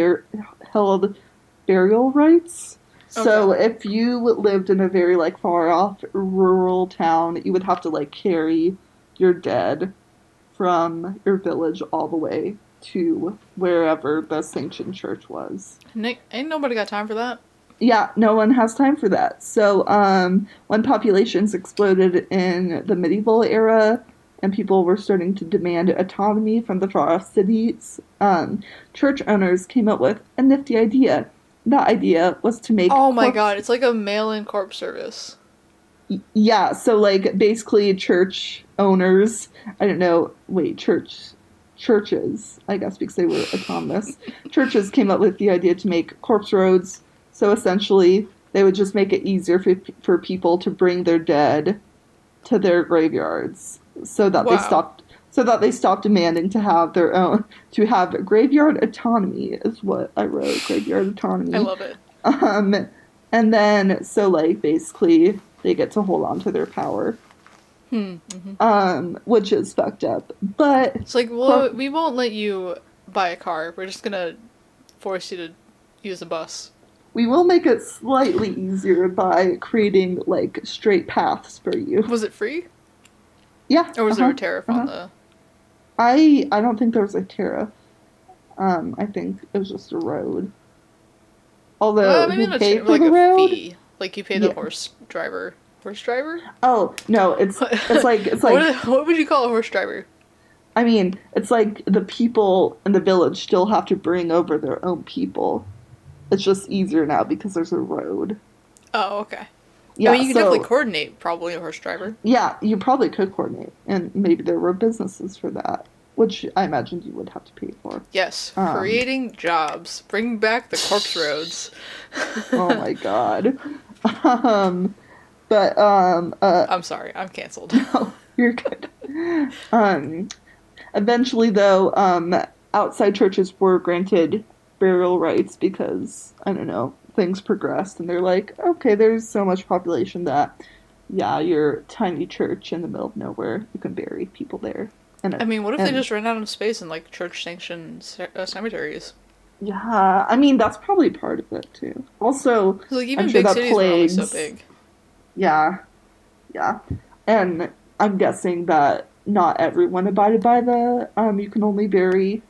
burial rights. Okay. So if you lived in a very like far off rural town, you would have to like carry your dead from your village all the way to wherever the sanctioned church was.
Nick, ain't nobody got time for that.
Yeah, no one has time for that. So when populations exploded in the medieval era and people were starting to demand autonomy from the far-off cities, church owners came up with a nifty idea. That idea was to make...
Oh my god, it's like a mail-in corpse service.
Yeah, so like basically church owners, churches, I guess because they were autonomous, churches came up with the idea to make corpse roads. So essentially, they would just make it easier for people to bring their dead to their graveyards, so that they stopped demanding to have graveyard autonomy. Is what I wrote. Graveyard autonomy.
I love it.
And then so like basically they get to hold on to their power. Which is fucked up. But
it's like, well, we won't let you buy a car. We're just gonna force you to use a bus.
We will make it slightly easier by creating, like, straight paths for you.
Was it free?
Yeah.
Or was there a tariff on the...
I don't think there was a tariff. I think it was just a road. Although,
maybe
you pay for the road?
Fee. Like, you pay the horse driver. Horse driver?
Oh, no, it's like...
What would you call a horse driver?
I mean, it's like the people in the village still have to bring over their own people. It's just easier now because there's a road.
Oh, okay.
Yeah,
I mean, you could definitely coordinate, probably, a horse driver.
Yeah, you probably could coordinate. And maybe there were businesses for that, which I imagined you would have to pay for.
Yes, creating jobs. Bring back the corpse roads.
Oh my god.
I'm sorry, I'm canceled.
No, you're good. Eventually, though, outside churches were granted burial rights because, I don't know, things progressed and they're like, okay, there's so much population that, yeah, your tiny church in the middle of nowhere, you can bury people there. And
I mean, what if they
and
just ran out of space in like church-sanctioned cemeteries?
yeah, I mean that's probably part of it too. Also,
'Cause, like
I'm
even
sure
big
that
cities were only so
plagues.
big.
Yeah, yeah, and I'm guessing that not everyone abided by the you can only bury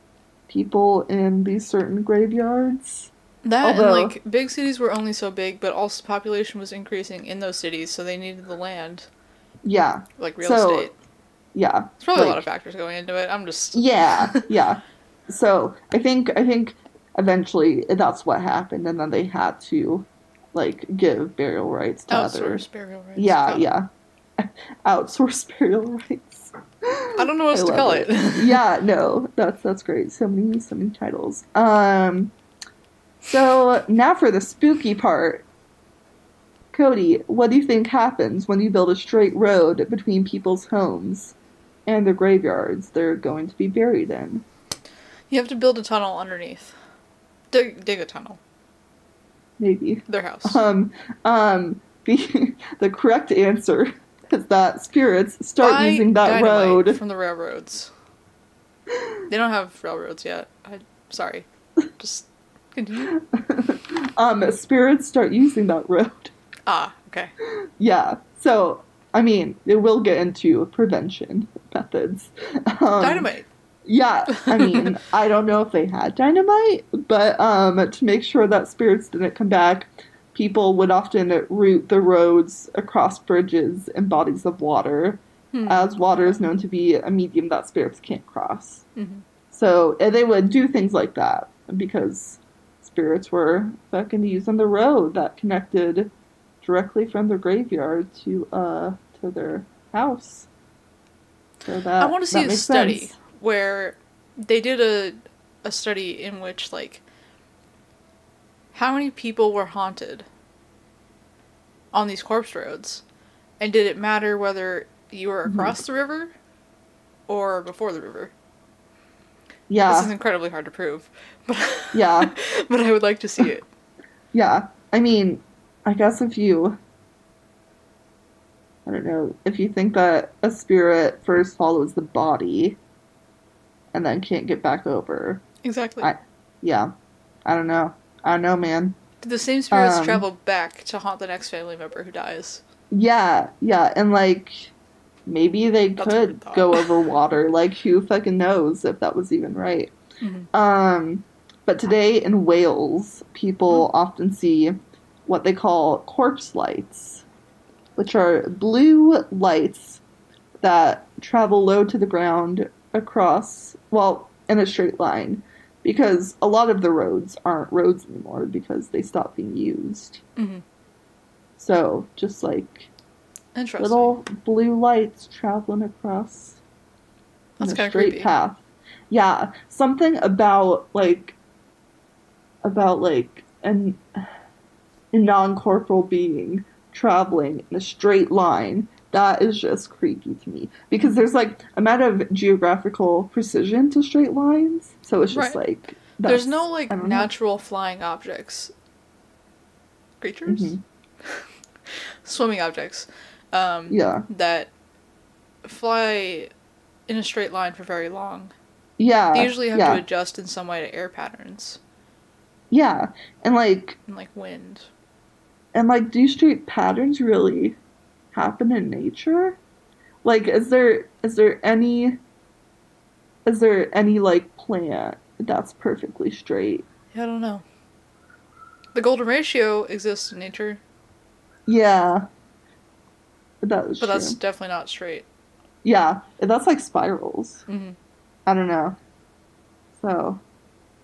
people in these certain graveyards.
That and
Although,
like big cities were only so big, but also population was increasing in those cities, so they needed the land,
yeah,
like real
so
estate.
yeah,
There's probably a lot of
like
factors going into it. I'm just
yeah, yeah. So I think eventually that's what happened, and then they had to like give burial rights to other.
outsourced burial rights.
Yeah,
Got it.
yeah. Outsourced burial rights.
I don't know what
I
else to
love
call it.
it. Yeah, no, that's great. So many titles. So now for the spooky part. Cody, what do you think happens when you build a straight road between people's homes and the graveyards they're going to be buried in?
You have to build a tunnel underneath. Dig a tunnel.
Maybe.
Their house.
The correct answer is that spirits start
Buy
using that
dynamite
road.
from the railroads. They don't have railroads yet. Sorry. Just continue.
Spirits start using that road.
Ah, okay.
Yeah. So, I mean, it will get into prevention methods. Um,
Dynamite.
yeah, I mean, I don't know if they had dynamite, but to make sure that spirits didn't come back, people would often route the roads across bridges and bodies of water, as water is known to be a medium that spirits can't cross.
Mm-hmm.
So they would do things like that because spirits were fucking using the road that connected directly from their graveyard to their house. So
I want to see
that
a
makes
study
sense.
where they did a study in which like how many people were haunted on these corpse roads, and did it matter whether you were
Mhm.
across the river or before the river? This is
Yeah,
incredibly hard to prove, but
yeah,
but I would like to see it.
yeah. I mean, I guess I don't know, if you think that a spirit first follows the body and then can't get back over,
Exactly.
I, yeah, I don't know. I don't know, man.
Did the same spirits
Um,
travel back to haunt the next family member who dies?
yeah, yeah, and like, maybe they
That's a weird
could
thought.
go over water. Like, who fucking knows if that was even right?
Mm-hmm.
Um, but today in Wales,
Oh.
people often see what they call corpse lights, which are blue lights that travel low to the ground across, well, in a straight line, because a lot of the roads aren't roads anymore because they stopped being used.
Mm-hmm.
So, just like
Interesting.
little blue lights traveling across in
That's
a
kind of
straight
creepy.
path. Yeah, something about like a non-corporal being traveling in a straight line, that is just creepy to me because there's like a matter of geographical precision to straight lines, so it's just
Right.
like
There's no
that's I
like
don't know.
natural flying objects, creatures,
Hmm.
swimming objects,
Yeah,
that fly in a straight line for very long. They
yeah,
usually have to
yeah,
adjust in some way to air patterns
yeah, and like
and like wind.
do straight patterns really happen in nature? Like, is there any like plant that's perfectly straight?
Yeah, I don't know. The golden ratio exists in nature,
Yeah, that is
but that's
true.
definitely not straight.
Yeah, that's like spirals.
Mm-hmm.
I don't know. So,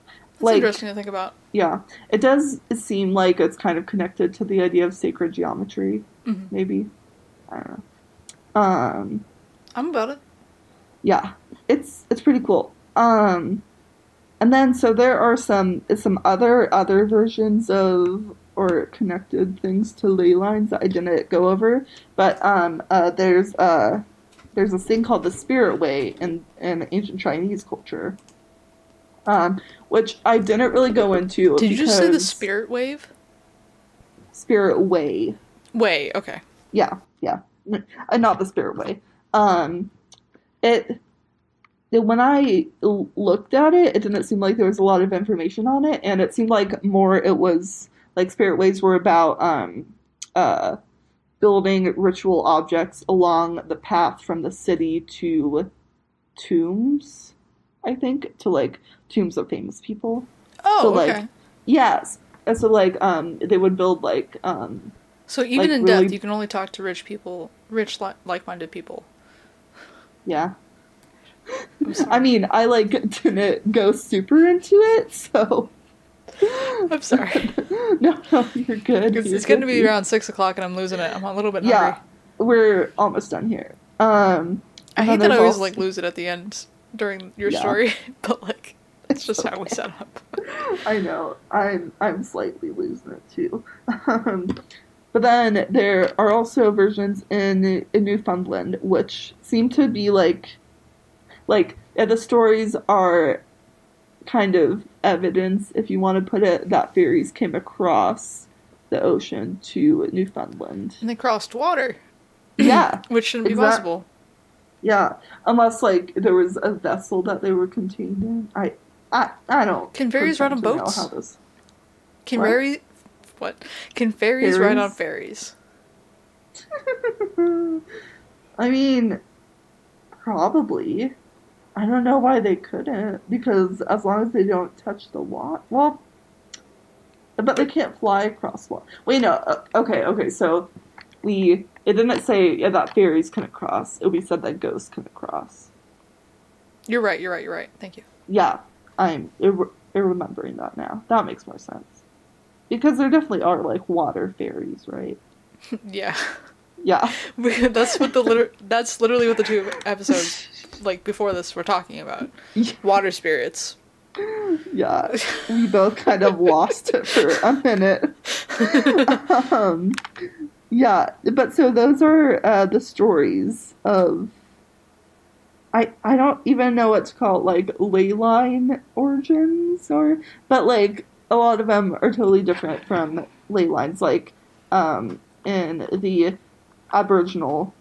That's
like,
interesting to think about.
yeah, it does seem like it's kind of connected to the idea of sacred geometry,
Mm-hmm.
maybe. I don't know.
I'm about it.
Yeah, it's pretty cool. And then so there are some other versions of or connected things to ley lines that I didn't go over, but there's this thing called the spirit way in ancient Chinese culture, which I didn't really go into
Did you just say the
because
spirit wave?
spirit way,
Way, okay.
yeah, yeah, not the spirit way. Um, it when I looked at it, it didn't seem like there was a lot of information on it, and it seemed like more it was like spirit ways were about uh building ritual objects along the path from the city to tombs, I think, to like tombs of famous people. So
Oh,
like
okay.
yes. And so like they would build
So even
like
in death,
really
you can only talk to rich people, like-minded people.
yeah.
I'm
I
sorry.
mean, I like didn't go super into it, so
I'm sorry.
no, you're good. You're
It's going to
good.
be around 6 o'clock, and I'm losing it. I'm a little bit
Yeah,
hungry.
we're almost done here.
I
And then
hate that I
there's
always
also
lose it at the end during your
yeah,
story, but that's
it's
just how we
okay.
set up.
I know. I'm slightly losing it too. Um, but then there are also versions in Newfoundland which seem to be the stories are kind of evidence, if you want to put it, that fairies came across the ocean to Newfoundland.
And they crossed water,
Yeah,
which shouldn't be
exact.
possible.
Yeah, unless like there was a vessel that they were contained in. I don't
Can fairies ride
pretend
on
to know how
boats?
this.
Can
What?
fairies... What? Can fairies ride on
Fairies?
fairies?
I mean, probably. I don't know why they couldn't, because as long as they don't touch the water. Well, but they can't fly across water. Wait, no. Okay. So it didn't say that fairies couldn't cross. We said that ghosts couldn't cross.
You're right. Thank you.
Yeah, remembering that now. That makes more sense because there definitely are like water fairies, right?
Yeah.
Yeah.
That's literally what the two episodes, before this, were talking about. Water spirits.
Yeah, we both kind of lost it for a minute. Um, yeah, but so those are the stories of. I don't even know what to call it, like ley line origins but like a lot of them are totally different from ley lines. Like in the Aboriginal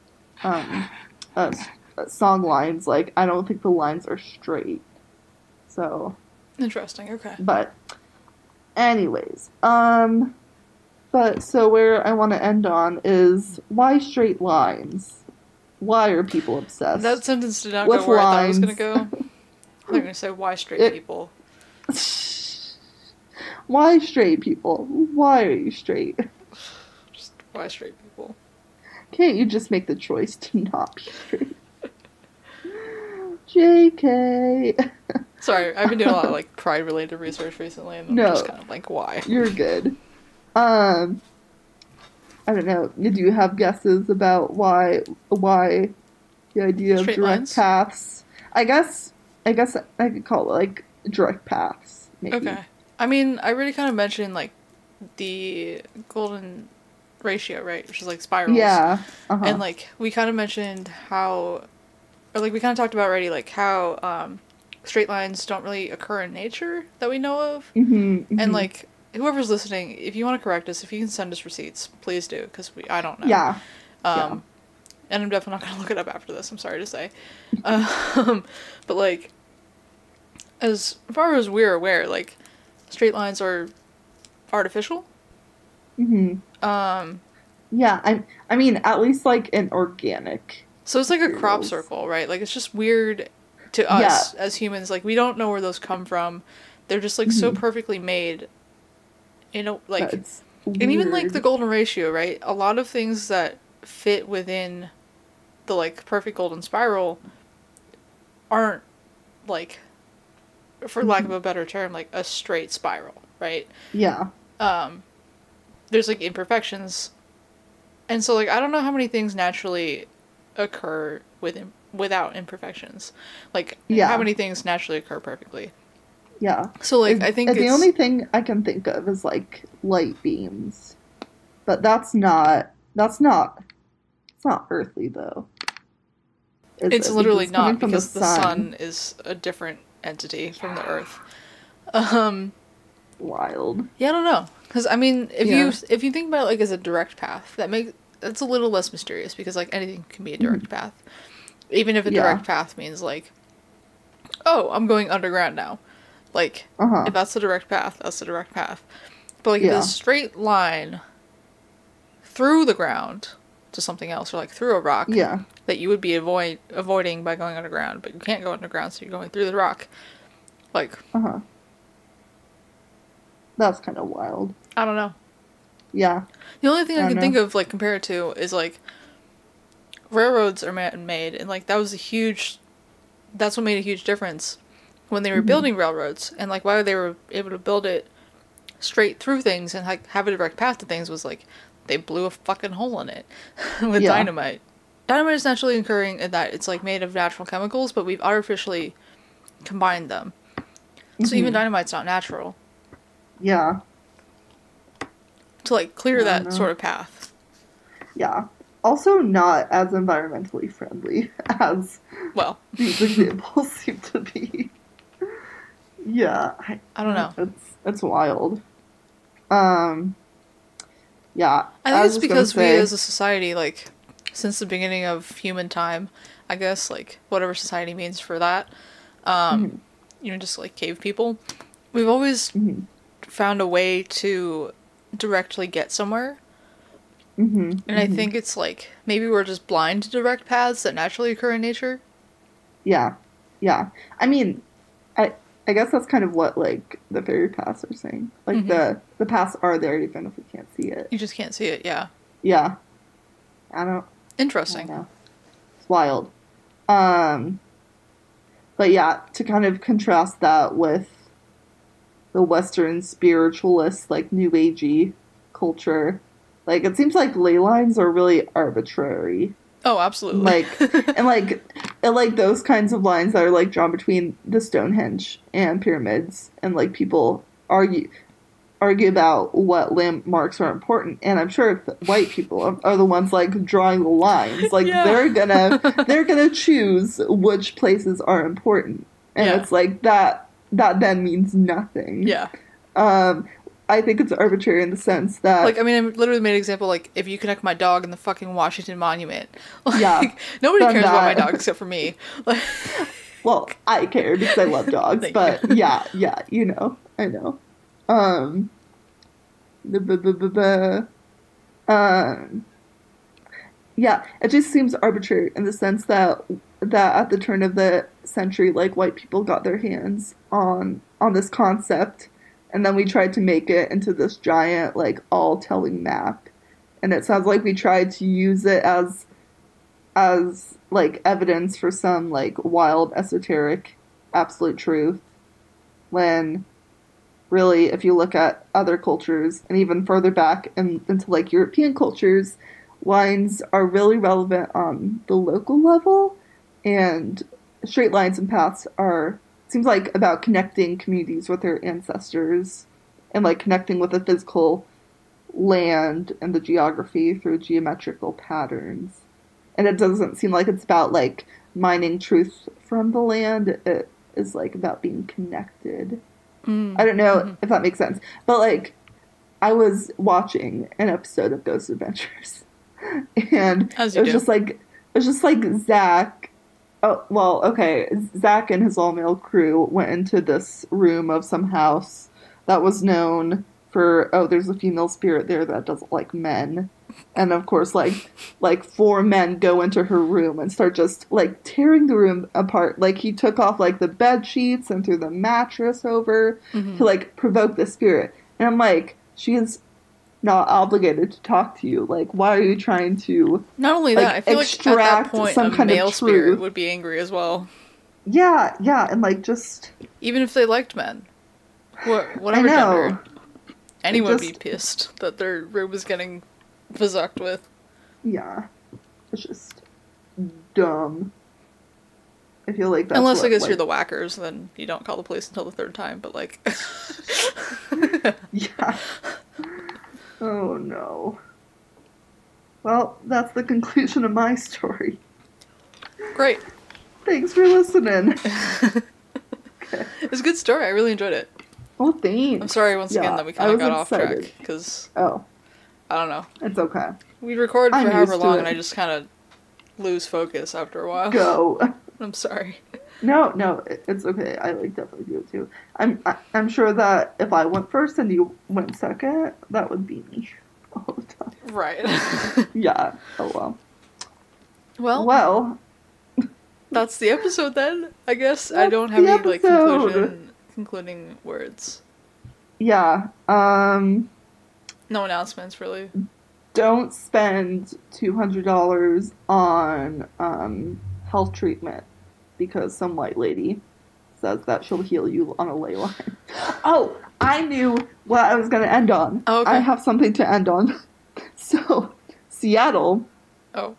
um, uh, song lines, like I don't think the lines are straight. So,
Interesting. Okay.
but anyways, but so where I want to end on is why straight lines? Why are people
That
obsessed
sentence did not go
with
where I thought it was gonna
lines?
go. They're gonna say why straight
It,
people.
why straight people? Why are you straight?
Just why straight people.
Can't you just make the choice to not be straight? JK.
Sorry, I've been doing a lot of pride related research recently, and I'm just
No,
kind of like, why?
you're good. Um, I don't know. Do you have guesses about why the idea of
Straight
direct
lines.
paths? I guess I could call it like direct paths, maybe.
Okay. I mean, I already kind of mentioned the golden ratio, right? Which is spirals.
Yeah. Uh-huh.
And we kind of mentioned how, or we kind of talked about already, how straight lines don't really occur in nature that we know of.
Mm-hmm.
And
Mm-hmm.
whoever's listening, if you want to correct us, if you can send us receipts, please do, because I don't know.
Yeah. Yeah.
And I'm definitely not going to look it up after this, I'm sorry to say. But as far as we're aware, straight lines are artificial.
Mm-hmm.
Um,
Yeah. I mean, at least like an organic
so it's like a crop
materials.
circle, right? It's just weird to
Yeah.
us as humans. We don't know where those come from. They're just so
Mm-hmm.
perfectly made.
That's
And even the
weird.
golden ratio, right? A lot of things that fit within the perfect golden spiral aren't for lack of
Mm-hmm.
a better term, a straight spiral, right?
Yeah.
There's imperfections, and so I don't know how many things naturally occur without imperfections, how
Yeah.
many things naturally occur perfectly.
Yeah.
So I think
The
it's
only thing I can think of is like light beams, but it's not earthly though, is
it's
it? Because
literally
it's coming
not,
from the
because the
sun.
sun is a different entity from the
Yeah.
earth. Um,
Wild.
yeah, I don't know, because I mean,
Yeah.
if you think about it as a direct path, that's a little less mysterious, because anything can be a
Mhm.
direct path, even if a
Yeah.
direct path means oh, I'm going underground now. Like,
Uh-huh.
if that's the direct path, that's the direct path. But, like, if
Yeah.
there's a straight line through the ground to something else, or, like, through a rock,
Yeah.
that you would be avoiding by going underground, but you can't go underground, so you're going through the rock. Like,
Uh-huh. That's kind of wild.
I don't know.
Yeah.
The only thing I can
know.
think of, like, compare it to is, like, railroads are made, and, like, that's what made a huge difference when they were building railroads, and, like, why they were able to build it straight through things and, like, have a direct path to things was, like, they blew a fucking hole in it with dynamite. Dynamite is naturally occurring in that it's, like, made of natural chemicals, but we've artificially combined them. So even dynamite's not natural.
Yeah.
To, like, clear that sort of path.
Yeah. Also not as environmentally friendly as these examples seem to be. Yeah.
I don't know.
It's wild. Yeah.
I think it's because we as a society, like, since the beginning of human time, I guess, like, whatever society means for that, you know, just, like, cave people, we've always found a way to directly get somewhere. And I think it's, like, maybe we're just blind to direct paths that naturally occur in nature.
Yeah. Yeah. I mean, I guess that's kind of what, like, the fairy paths are saying. Like, the paths are there even if we can't see it.
You just can't see it, yeah.
Yeah.
Interesting.
I don't know. It's wild. But yeah, to kind of contrast that with the Western spiritualist, like, New Agey culture, like, it seems like ley lines are really arbitrary.
Oh, absolutely.
Like, and like those kinds of lines that are, like, drawn between the Stonehenge and pyramids, and, like, people argue about what landmarks are important, and I'm sure if white people are the ones, like, drawing the lines, like, they're gonna choose which places are important, and it's like that then means nothing.
Yeah.
I think it's arbitrary in the sense that,
like, I mean, I literally made an example, like, if you connect my dog in the fucking Washington Monument, like, nobody cares about my dog except for me. Like,
well, I care because I love dogs, but yeah, you know, I know. Yeah, it just seems arbitrary in the sense that at the turn of the century, like, white people got their hands on this concept, and then we tried to make it into this giant, like, all-telling map, and it sounds like we tried to use it as like, evidence for some, like, wild, esoteric, absolute truth, when really, if you look at other cultures, and even further back into, like, European cultures, lines are really relevant on the local level, and straight lines and paths seems like about connecting communities with their ancestors, and, like, connecting with the physical land and the geography through geometrical patterns. And it doesn't seem like it's about, like, mining truth from the land. It is, like, about being connected. I don't know if that makes sense. But, like, I was watching an episode of Ghost Adventures. And it was just like Zach. Oh, well, okay. Zach and his all-male crew went into this room of some house that was known for, there's a female spirit there that doesn't like men. And of course, like 4 men go into her room and start just, like, tearing the room apart. Like, he took off, like, the bed sheets and threw the mattress over to, like, provoke the spirit. And I'm like, she is not obligated to talk to you. Like, why are you trying to,
not only that, I feel like at that point
some
a
kind
male
of
spirit would be angry as well.
Yeah, and, like, just,
even if they liked men, whatever gender, anyone would be pissed that their room was getting fucked with.
Yeah, it's just dumb. I feel like that's
unless I guess you're the whackers, then you don't call the police until the 3rd time. But, like,
yeah. Oh no. Well, that's the conclusion of my story.
Great.
Thanks for listening.
Okay. It's a good story. I really enjoyed it.
Oh, thanks.
I'm sorry once again that we kind of got off track because I don't know.
It's okay.
We record for however long, and I just kind of lose focus after a while.
Go.
I'm sorry.
No, it's okay. I like definitely do it too. I'm sure that if I went first and you went second, that would be me all the time.
Right.
Yeah. Oh well.
Well,
Well,
that's the episode then, I guess. I
that's
don't have
the
any, like,
episode.
concluding words.
Yeah.
No announcements, really.
Don't spend $200 on health treatment because some white lady says that she'll heal you on a ley line. Oh, I knew what I was going to end on.
Oh, okay.
I have something to end on. So, Seattle.
Oh.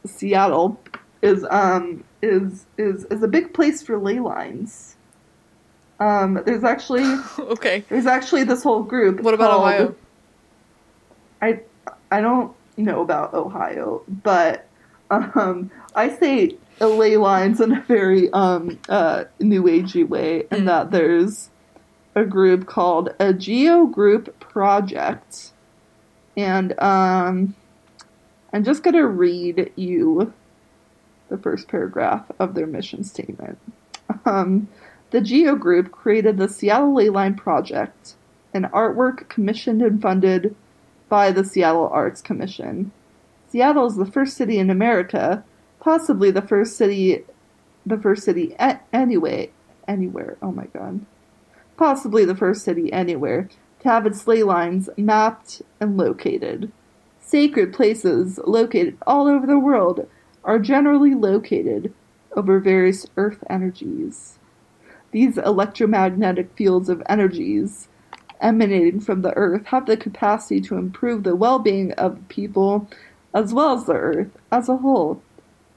Seattle is a big place for ley lines. There's actually
Okay.
this whole group.
What about
called,
Ohio?
I don't know about Ohio, but I say ley lines in a very new agey way, in that there's a group called a Geo Group Project, and I'm just gonna read you the first paragraph of their mission statement. The Geo Group created the Seattle Ley Line Project, an artwork commissioned and funded by the Seattle Arts Commission. Seattle is the first city in America, possibly the first city anywhere. Oh my god. Possibly the first city anywhere to have its ley lines mapped and located. Sacred places located all over the world are generally located over various earth energies. These electromagnetic fields of energies emanating from the earth have the capacity to improve the well-being of people as well as the earth as a whole.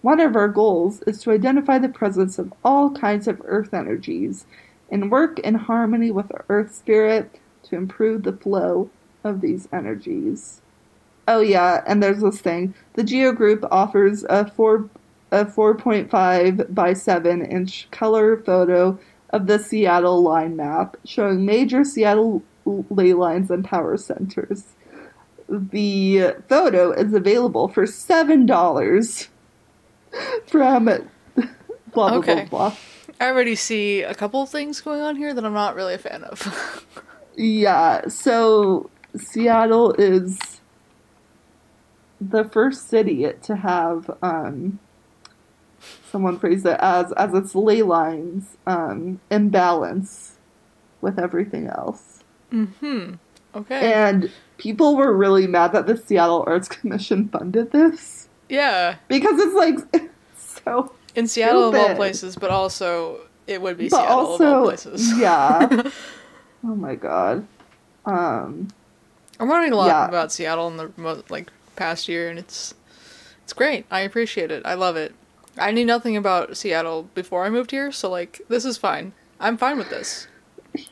One of our goals is to identify the presence of all kinds of earth energies and work in harmony with the earth spirit to improve the flow of these energies. Oh yeah, and there's this thing. The Geo Group offers a 4.5 by 7 inch color photo of the Seattle line map showing major Seattle ley lines and power centers. The photo is available for $7 from blah blah
Okay.
blah blah.
I already see a couple of things going on here that I'm not really a fan of.
Yeah, so Seattle is the first city to have someone phrased it as its ley lines in balance with everything else.
Mm-hmm. Okay.
And people were really mad that the Seattle Arts Commission funded this.
Yeah.
Because it's like so
in Seattle of all
stupid.
places, but also it would be
But
Seattle
also,
of all places.
yeah. Oh my god.
I'm learning a lot about Seattle in the past year, and it's great. I appreciate it. I love it. I knew nothing about Seattle before I moved here, so this is fine. I'm fine with this.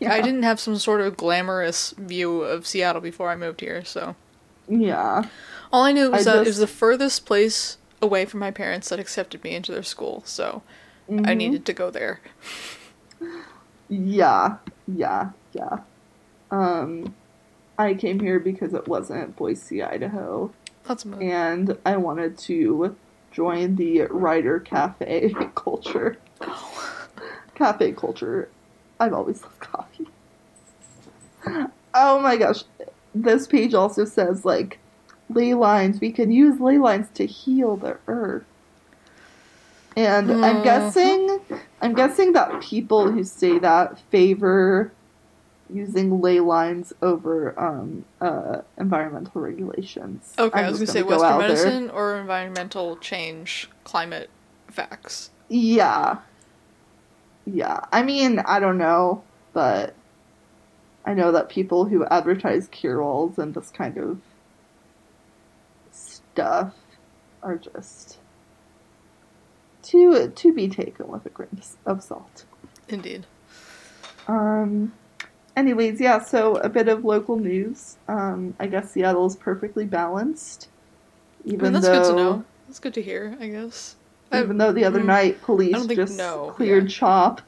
Yeah. I didn't have some sort of glamorous view of Seattle before I moved here, so.
Yeah.
All I knew was that it was the furthest place away from my parents that accepted me into their school, so I needed to go there.
Yeah. I came here because it wasn't Boise, Idaho.
That's a move.
And I wanted to join the writer cafe culture.
Oh.
Cafe culture. I've always loved coffee. Oh my gosh. This page also says, ley lines. We can use ley lines to heal the earth. And I'm guessing that people who say that favor using ley lines over environmental regulations.
Okay, I was going to say Western medicine or environmental change, climate facts.
Yeah. Yeah. I mean, I don't know, but I know that people who advertise cure-alls and this kind of stuff are just to be taken with a grain of salt.
Indeed.
Anyways, yeah, so a bit of local news. I guess Seattle's perfectly balanced.
That's good to know. That's good to hear, I guess.
Even though the other night police cleared CHOP.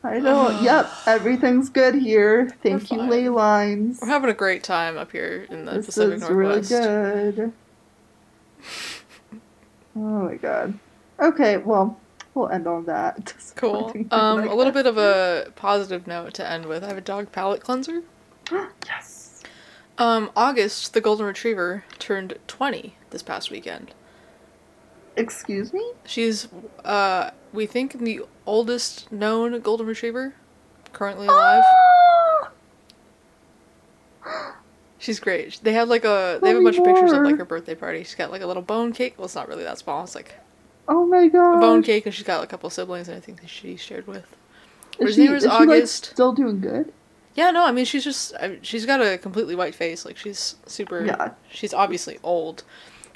I know. Yep, everything's good here. Thank you, ley lines.
We're having a great time up here in the Pacific Northwest.
This is really good. Oh my god. Okay, well, we'll end on that.
Cool.
Disappointing,
A
I
little bit
guess.
of a positive note to end with. I have a dog palate cleanser.
Yes.
August, the golden retriever, turned 20 this past weekend.
Excuse me?
She's, we think the oldest known golden retriever currently alive.
Ah!
She's great. They have like they have
Tell
a
me
bunch of pictures of
more.
like her birthday party. She's got like a little bone cake. Well, it's not really that small. It's like
Oh my
a bone
gosh.
cake, and she's got a couple siblings, and I think that she shared with.
Is
Her name was
she like
August.
still doing good?
Yeah, no, I mean she's got a completely white face. Like she's super.
Yeah.
She's obviously old,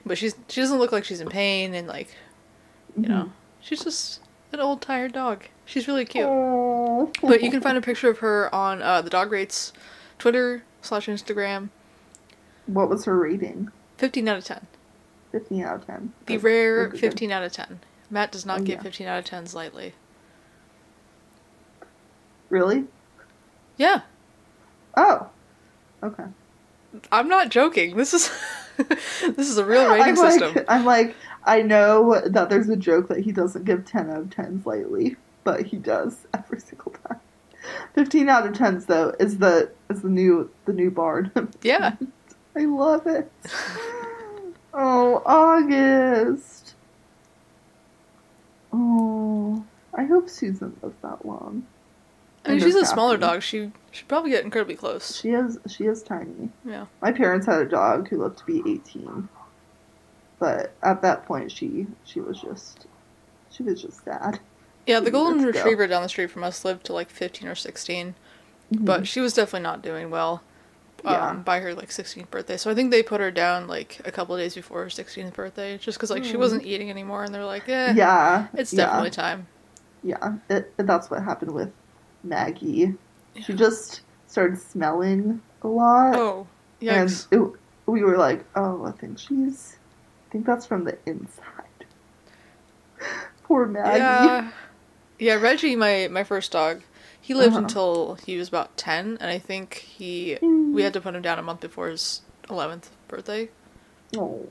but she doesn't look like she's in pain, and like, you know, she's just an old tired dog. She's really cute.
Oh.
But you can find a picture of her on the Dog Rates Twitter/Instagram.
What was her rating?
15 out of 10.
15 out of 10.
The rare
That's
15 out of 10. Matt does not give
yeah.
15 out of 10s lightly.
Really?
Yeah.
Oh. Okay.
I'm not joking. This is this is a real rating system.
I'm like, I know that there's a joke that he doesn't give 10 out of 10s lightly, but he does every single time. 15 out of 10s though is the new bard.
Yeah.
I love it. Oh, August. Oh, I hope Susan lives that long.
I mean, she's a smaller dog. She should probably get incredibly close.
She is tiny.
Yeah.
My parents had a dog who lived to be 18. But at that point she was just sad.
Yeah, the golden
Let's go.
retriever down the street from us lived to like 15 or 16. But she was definitely not doing well by her like 16th birthday. So I think they put her down like a couple of days before her 16th birthday just because like she wasn't eating anymore, and they're like,
Yeah.
it's definitely time.
Yeah, that's what happened with Maggie.
Yeah.
She just started smelling a lot.
Oh, yikes.
And we were like, oh, I think that's from the inside. Poor Maggie.
Yeah, Reggie, my first dog, he lived until he was about 10, and I think we had to put him down a month before his 11th birthday.
Oh.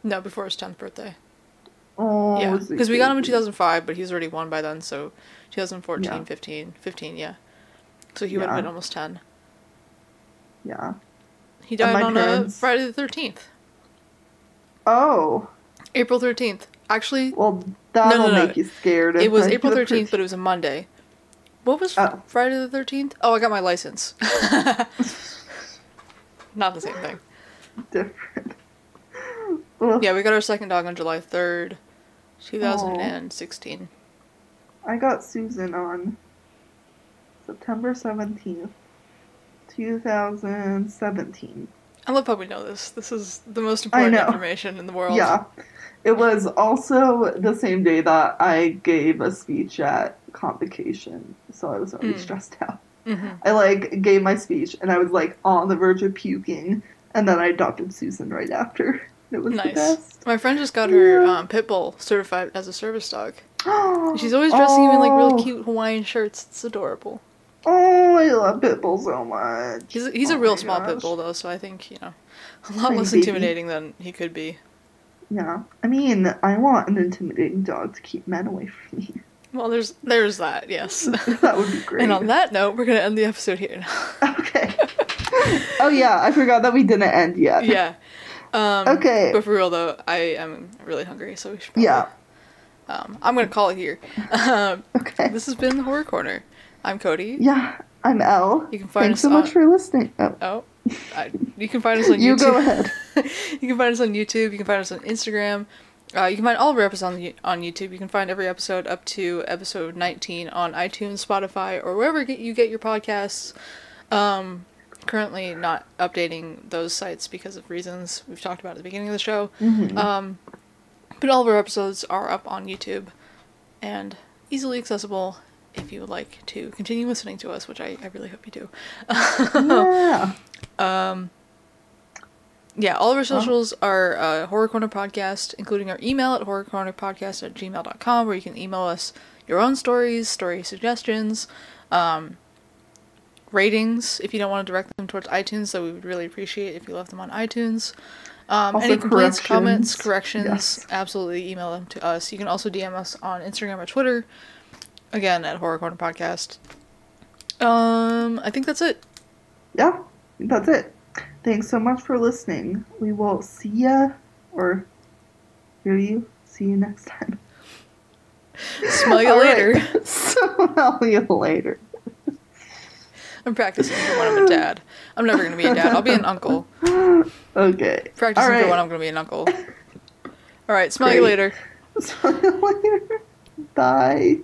No, before his 10th birthday.
Oh,
Yeah, because we got him in 2005, but he was already 1 by then, so 2014, 15, yeah. So he would have been almost 10.
Yeah.
He died on
parents...
Friday the 13th.
Oh.
April 13th. Actually...
Well, that'll make you scared.
It was April 13th, but it was a Monday. What was Friday the 13th? Oh, I got my license. Not the same thing.
Different.
Yeah, we got our second dog on July 3rd, 2016.
I got Susan on September 17th, 2017.
I love how we know this. This is the most important information in the world.
Yeah. It was also the same day that I gave a speech at Convocation, so I was already stressed out. I gave my speech and I was on the verge of puking, and then I adopted Susan right after. It was the best.
My friend just got her pit bull certified as a service dog. She's always dressing him in really cute Hawaiian shirts. It's adorable.
Oh, I love pit bull so much.
He's a real small pit bull though, so I think a lot less intimidating than he could be.
Yeah, I mean, I want an intimidating dog to keep men away from me.
Well, there's that, yes.
That would be great.
And on that note, we're gonna end the episode here now.
Okay. Oh yeah, I forgot that we didn't end yet.
Yeah.
Okay.
But for real though, I am really hungry, so we should probably... I'm gonna call it here.
Okay.
This has been the Horror Corner. I'm Cody.
Yeah, I'm Elle.
You can find
us so much for listening.
You can find us on YouTube.
You go ahead.
You can find us on YouTube. You can find us on Instagram. You can find all of our episodes on YouTube. You can find every episode up to episode 19 on iTunes, Spotify, or wherever you get your podcasts. Currently not updating those sites because of reasons we've talked about at the beginning of the show. But all of our episodes are up on YouTube and easily accessible if you would like to continue listening to us, which I really hope you do. Yeah, all of our socials are Horror Corner Podcast, including our email at horrorcornerpodcast@gmail.com, where you can email us your own story suggestions, ratings if you don't want to direct them towards iTunes, so we would really appreciate if you left them on iTunes.
Also
Any complaints, comments,
corrections.
corrections,
Yes.
absolutely email them to us. You can also DM us on Instagram or Twitter, again at Horror Corner Podcast. I think that's it.
Yeah, that's it. Thanks so much for listening. We will see ya, or hear you. See you next time.
Smell you
All
later.
right. Smell you later.
I'm practicing for when I'm a dad. I'm never going to be a dad. I'll be an uncle.
Okay.
Practicing
All right.
for when I'm going to be an uncle. Alright, smell you later.
Smell you later. Bye.